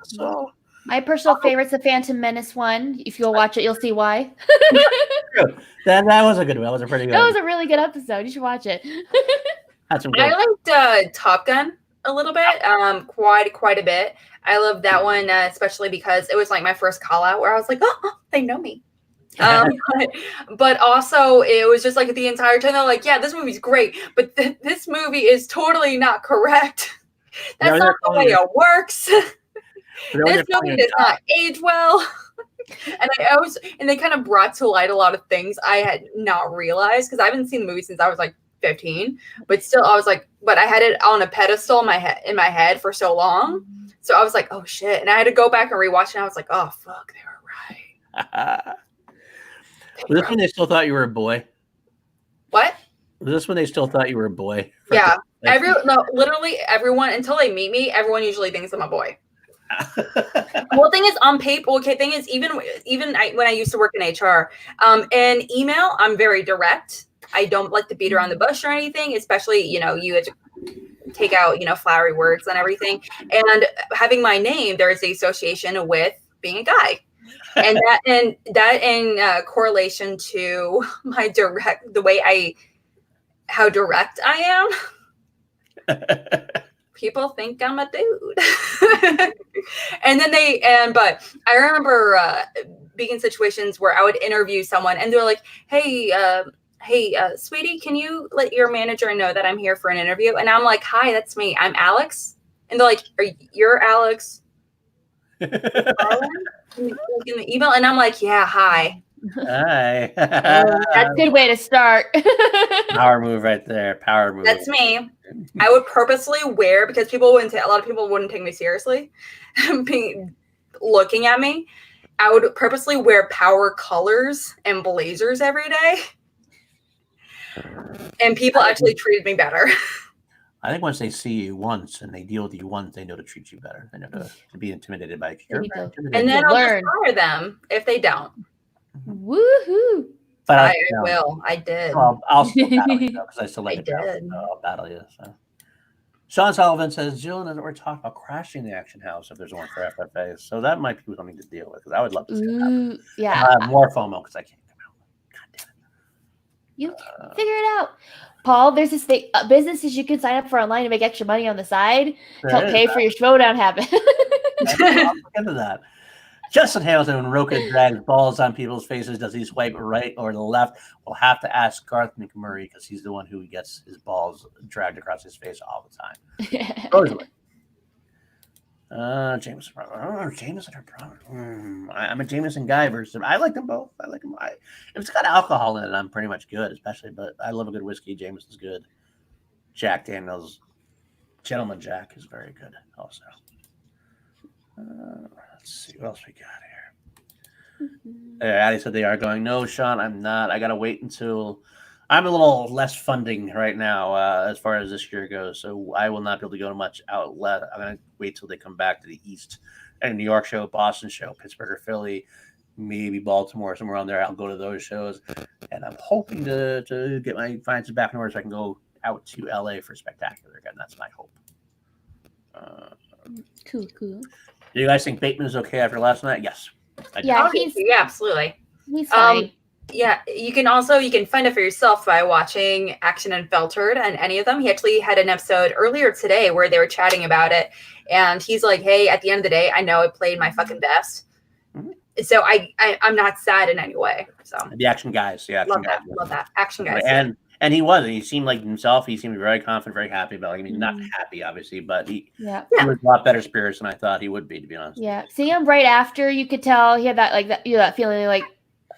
so. My personal favorite's the Phantom Menace one. If you'll watch it, you'll see why. that was a good one. That was a pretty good. That was a really good episode. You should watch it. I liked Top Gun a little bit, quite a bit. I love that one, especially because it was like my first call out where I was like, oh they know me. But also it was just like the entire time they're like, yeah, this movie's great, but this movie is totally not correct. That's not the way it works. This movie does not age well. And they kind of brought to light a lot of things I had not realized because I haven't seen the movie since I was like 15. But still, I was like, but I had it on a pedestal in my head for so long. So I was like, oh shit. And I had to go back and rewatch it. And I was like, oh fuck, they were right. Was this when they still thought you were a boy? What? Was this when they still thought you were a boy? Yeah. Literally everyone, until they meet me, everyone usually thinks I'm a boy. Well, thing is, on paper, thing is, even when I used to work in HR, in email, I'm very direct. I don't like to beat around the bush or anything, especially, you have to take out, flowery words and everything. And having my name, there is the association with being a guy. And that in correlation to my how direct I am. People think I'm a dude. But I remember being in situations where I would interview someone and they're like, hey, sweetie, can you let your manager know that I'm here for an interview? And I'm like, hi, that's me. I'm Alex. And they're like, you're Alex? In the email? And I'm like, yeah, hi. Hi. That's a good way to start. Power move right there. Power move. That's me. I would purposely wear, because a lot of people wouldn't take me seriously looking at me. I would purposely wear power colors and blazers every day. And people actually treated me better. I think once they see you once and they deal with you once, they know to treat you better. They know to be intimidated by you. And then I'll just fire them if they don't. Woohoo! But I will. I did. Well, I'll still battle you because I still like it. I'll battle you. So. Sean Sullivan says, Jill doesn't want to talk about crashing the action house if there's one for FFA. So that might be something to deal with because I would love to see that. Yeah. More FOMO because I can't come out. God damn it. You can figure it out. Paul, there's this thing, businesses you can sign up for online to make extra money on the side to help pay for your Schmodown habit. I'll look into that. Justin Hamilton, when Roka drags balls on people's faces, does he swipe right or the left? We'll have to ask Garth McMurray because he's the one who gets his balls dragged across his face all the time. Rosalie. Jameson. Jameson or Brown? I'm a Jameson guy versus. I like them both. I like them. If it's got alcohol in it, I'm pretty much good, especially. But I love a good whiskey. Jameson's good. Jack Daniels, Gentleman Jack is very good also. Let's see what else we got here. Addie said they are going. No, Sean, I'm not. I gotta wait until I'm a little less funding right now as far as this year goes, so I will not be able to go to much outlet. I'm going to wait till they come back to the East. And New York show, Boston show, Pittsburgh or Philly, maybe Baltimore, somewhere around there. I'll go to those shows. And I'm hoping to get my finances back in order so I can go out to LA for Spectacular again. That's my hope. Cool. Do you guys think Bateman is okay after last night? Yes. Yeah, yeah, absolutely. He's fine. Yeah, you can find it for yourself by watching Action Unfiltered and any of them. He actually had an episode earlier today where they were chatting about it, and he's like, "Hey, at the end of the day, I know I played my fucking best, so I'm not sad in any way." So the action guys, love that action guys, and he seemed like himself. He seemed very confident, very happy about it. I mean, not happy obviously, but he was a lot better spirits than I thought he would be, to be honest. Yeah, seeing him right after, you could tell he had that feeling like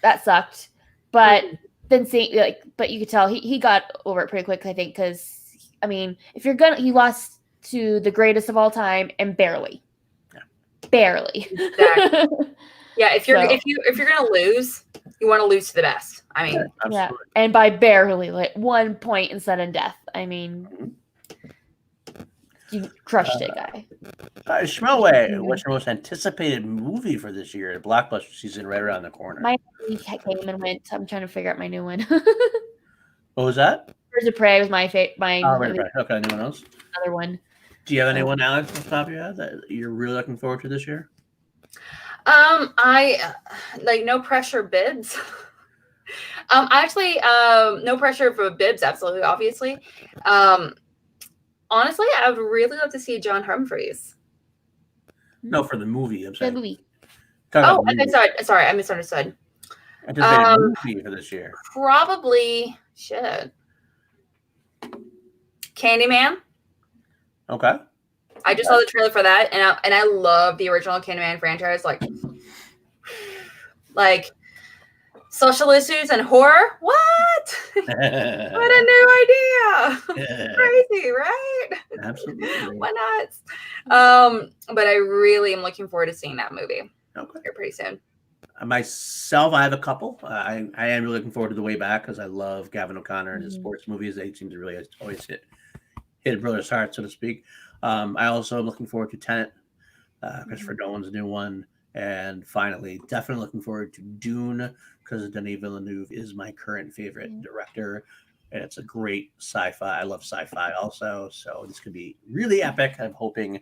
that sucked. But then but you could tell he got over it pretty quick, I think, because I mean, he lost to the greatest of all time and barely. Exactly. Yeah, if you're gonna lose, you want to lose to the best. I mean, yeah, and by barely, like 1 point in sudden death. I mean, you crushed it, Guy. Schmelway, what's your most anticipated movie for this year? The blockbuster season right around the corner. My came and went. I'm trying to figure out my new one. What was that? Birds of Prey was my favorite. Okay, anyone else? Another one. Do you have anyone, Alex, off the top of your head that you're really looking forward to this year? I like No Pressure Bibs. Actually, No Pressure for Bibs, absolutely, obviously. Honestly, I would really love to see John Humphreys. No, for the movie. I'm sorry. The movie. Oh, sorry, I misunderstood. Anticipated movie for this year. Probably Candyman. Okay. I just saw the trailer for that, and I love the original Candyman franchise. Like social issues and horror. What? What a new idea! Crazy, right? Absolutely. Why not? But I really am looking forward to seeing that movie. Okay. Here pretty soon. Myself, I have a couple. I am really looking forward to The Way Back because I love Gavin O'Connor and his sports movies. They seem to really always hit a brother's heart, so to speak. I also am looking forward to Tenet, Christopher Nolan's new one. And finally, definitely looking forward to Dune because Denis Villeneuve is my current favorite director. And it's a great sci-fi. I love sci-fi also. So this could be really epic. I'm hoping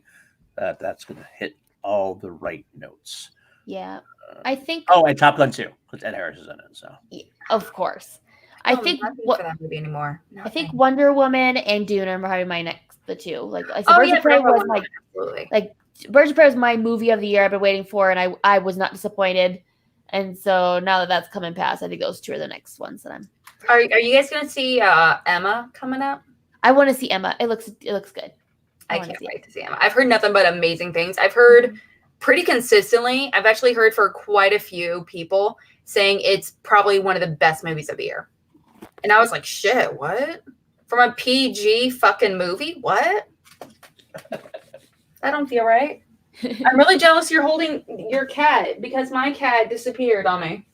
that that's going to hit all the right notes. Yeah. I think. Oh, and Top Gun 2 because Ed Harris is in it. So yeah, of course. I think for that movie anymore. I think Wonder Woman and Dune are probably the two. Like Birds of Prey was Birds of Prey was my movie of the year I've been waiting for, and I was not disappointed. And so now that that's coming past, I think those two are the next ones that I'm. Are you guys gonna see Emma coming up? I want to see Emma. It looks good. I can't wait to see Emma. I've heard nothing but amazing things. I've heard pretty consistently. I've actually heard for quite a few people saying it's probably one of the best movies of the year. And I was like, shit, what? From a PG fucking movie? What? I don't feel right. I'm really jealous you're holding your cat because my cat disappeared on me.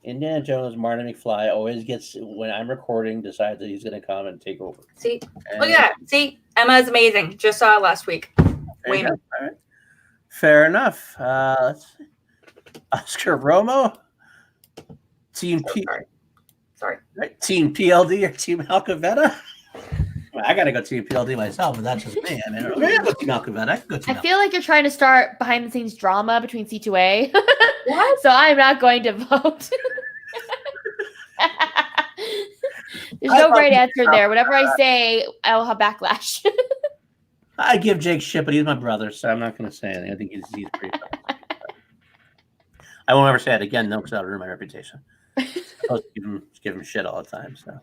Indiana Jones, Marty McFly always gets, when I'm recording, decides that he's going to come and take over. See? Look at that. See? Emma is amazing. Just saw it last week. Wait. All right. Fair enough. Let's see. Oscar Romo. Team Sorry. Right. Team PLD or Team Alcavetta? Well, I gotta go Team PLD myself, but that's just me. I mean, I go Team Alcavetta. I feel like you're trying to start behind the scenes drama between C2A. What? So I'm not going to vote. There's no right answer there. Whatever I say, I will have backlash. I give Jake shit, but he's my brother, so I'm not going to say anything. I think he's pretty funny. I won't ever say it again, though, because that'll ruin my reputation. I'm supposed to give him shit all the time. So,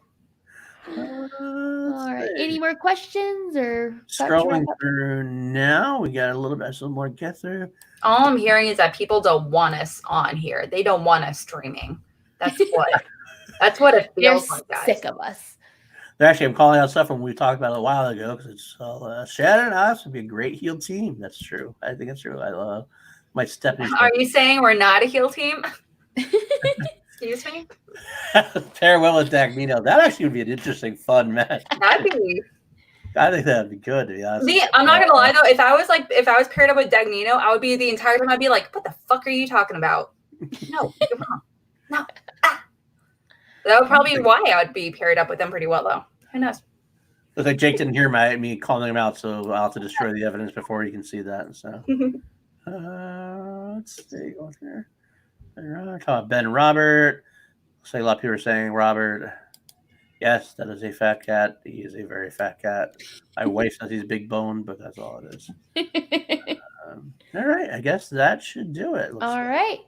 all right. Any more questions or scrolling through now? We got a little more to get through. All I'm hearing is that people don't want us on here. They don't want us streaming. That's what it feels like, guys. Sick of us. Actually, I'm calling out stuff from we talked about a while ago because it's all Shannon and us would be a great heel team. That's true. I think it's true. I love my Stephanie. Are you saying we're not a heel team? Excuse me? Farewell with Dagnino. That actually would be an interesting, fun match. That'd be. I think that'd be good, to be honest. I'm not gonna lie though. If I was paired up with Dagnino, I would be the entire time. I'd be like, "What the fuck are you talking about? No, you're wrong. No." That would probably be why I would be paired up with them pretty well, though. Who knows? Looks like Jake didn't hear me calling him out, so I'll have to destroy the evidence before he can see that. So, let's see what's here. Ben Robert. Looks like a lot of people are saying Robert. Yes, that is a fat cat. He is a very fat cat. My wife says he's big boned, but that's all it is. All right, I guess that should do it. All right.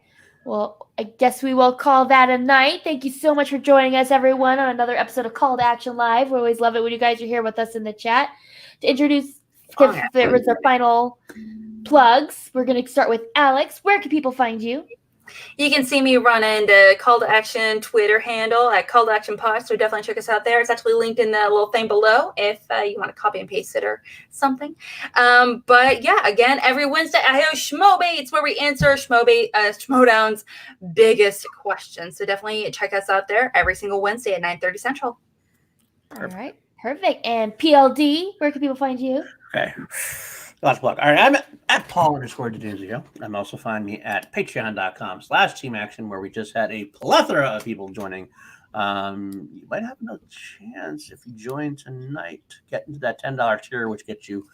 Well, I guess we will call that a night. Thank you so much for joining us, everyone, on another episode of Call to Action Live. We always love it when you guys are here with us in the chat. To introduce, there was our final plugs. We're going to start with Alex. Where can people find you? You can see me running the Call to Action Twitter handle at Call to Action Pod, so definitely check us out there. It's actually linked in the little thing below if you want to copy and paste it or something. But yeah, again, every Wednesday I have Schmobates where we answer Schmodown's biggest questions. So definitely check us out there every single Wednesday at 9:30 Central. All right, perfect. And PLD, where can people find you? Okay. Last plug. All right, I'm at Paul_DeNuzio. I'm also find me at patreon.com/Team Action, where we just had a plethora of people joining. You might have another chance if you join tonight to get into that $10 tier, which gets you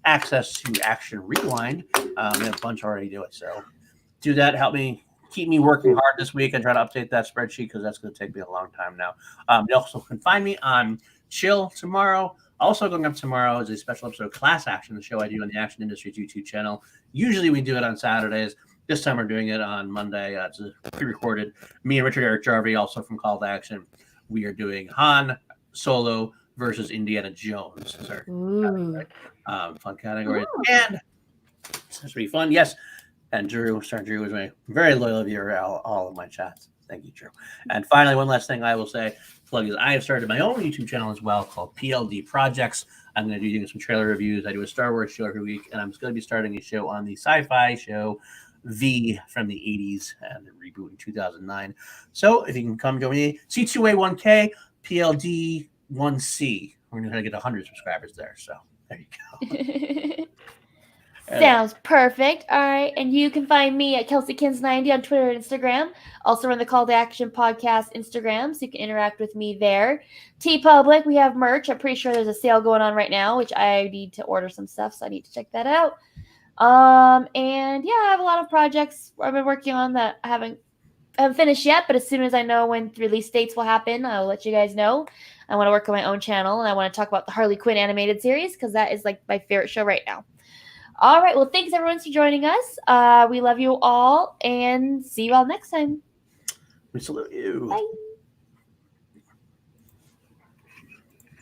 access to Action Rewind. We have a bunch already do it, so do that. Help me keep me working hard this week and try to update that spreadsheet because that's going to take me a long time now. You also can find me on Chill tomorrow. Also going up tomorrow is a special episode of Class Action, the show I do on the Action Industries YouTube channel. Usually we do it on Saturdays. This time we're doing it on Monday. It's pre-recorded. Me and Richard Eric Jarvie, also from Call to Action, we are doing Han Solo versus Indiana Jones. Fun category. Ooh. And it's going to be fun. Yes. And Drew is my very loyal viewer, all of my chats. Thank you, Drew. And finally, one last thing I will say. I have started my own YouTube channel as well called PLD Projects. I'm going to be doing some trailer reviews. I do a Star Wars show every week, and I'm going to be starting a show on the sci-fi show V from the 80s and the reboot in 2009. So if you can come join me, C2A1K, PLD1C. We're going to get 100 subscribers there. So there you go. Sounds perfect. All right. And you can find me at KelseyKins90 on Twitter and Instagram. Also run the Call to Action podcast Instagram, so you can interact with me there. TeePublic, we have merch. I'm pretty sure there's a sale going on right now, which I need to order some stuff, so I need to check that out. And yeah, I have a lot of projects I've been working on that I haven't finished yet, but as soon as I know when the release dates will happen, I'll let you guys know. I want to work on my own channel, and I want to talk about the Harley Quinn animated series because that is like my favorite show right now. All right. Well, thanks everyone for joining us. We love you all and see you all next time. We salute you. Bye.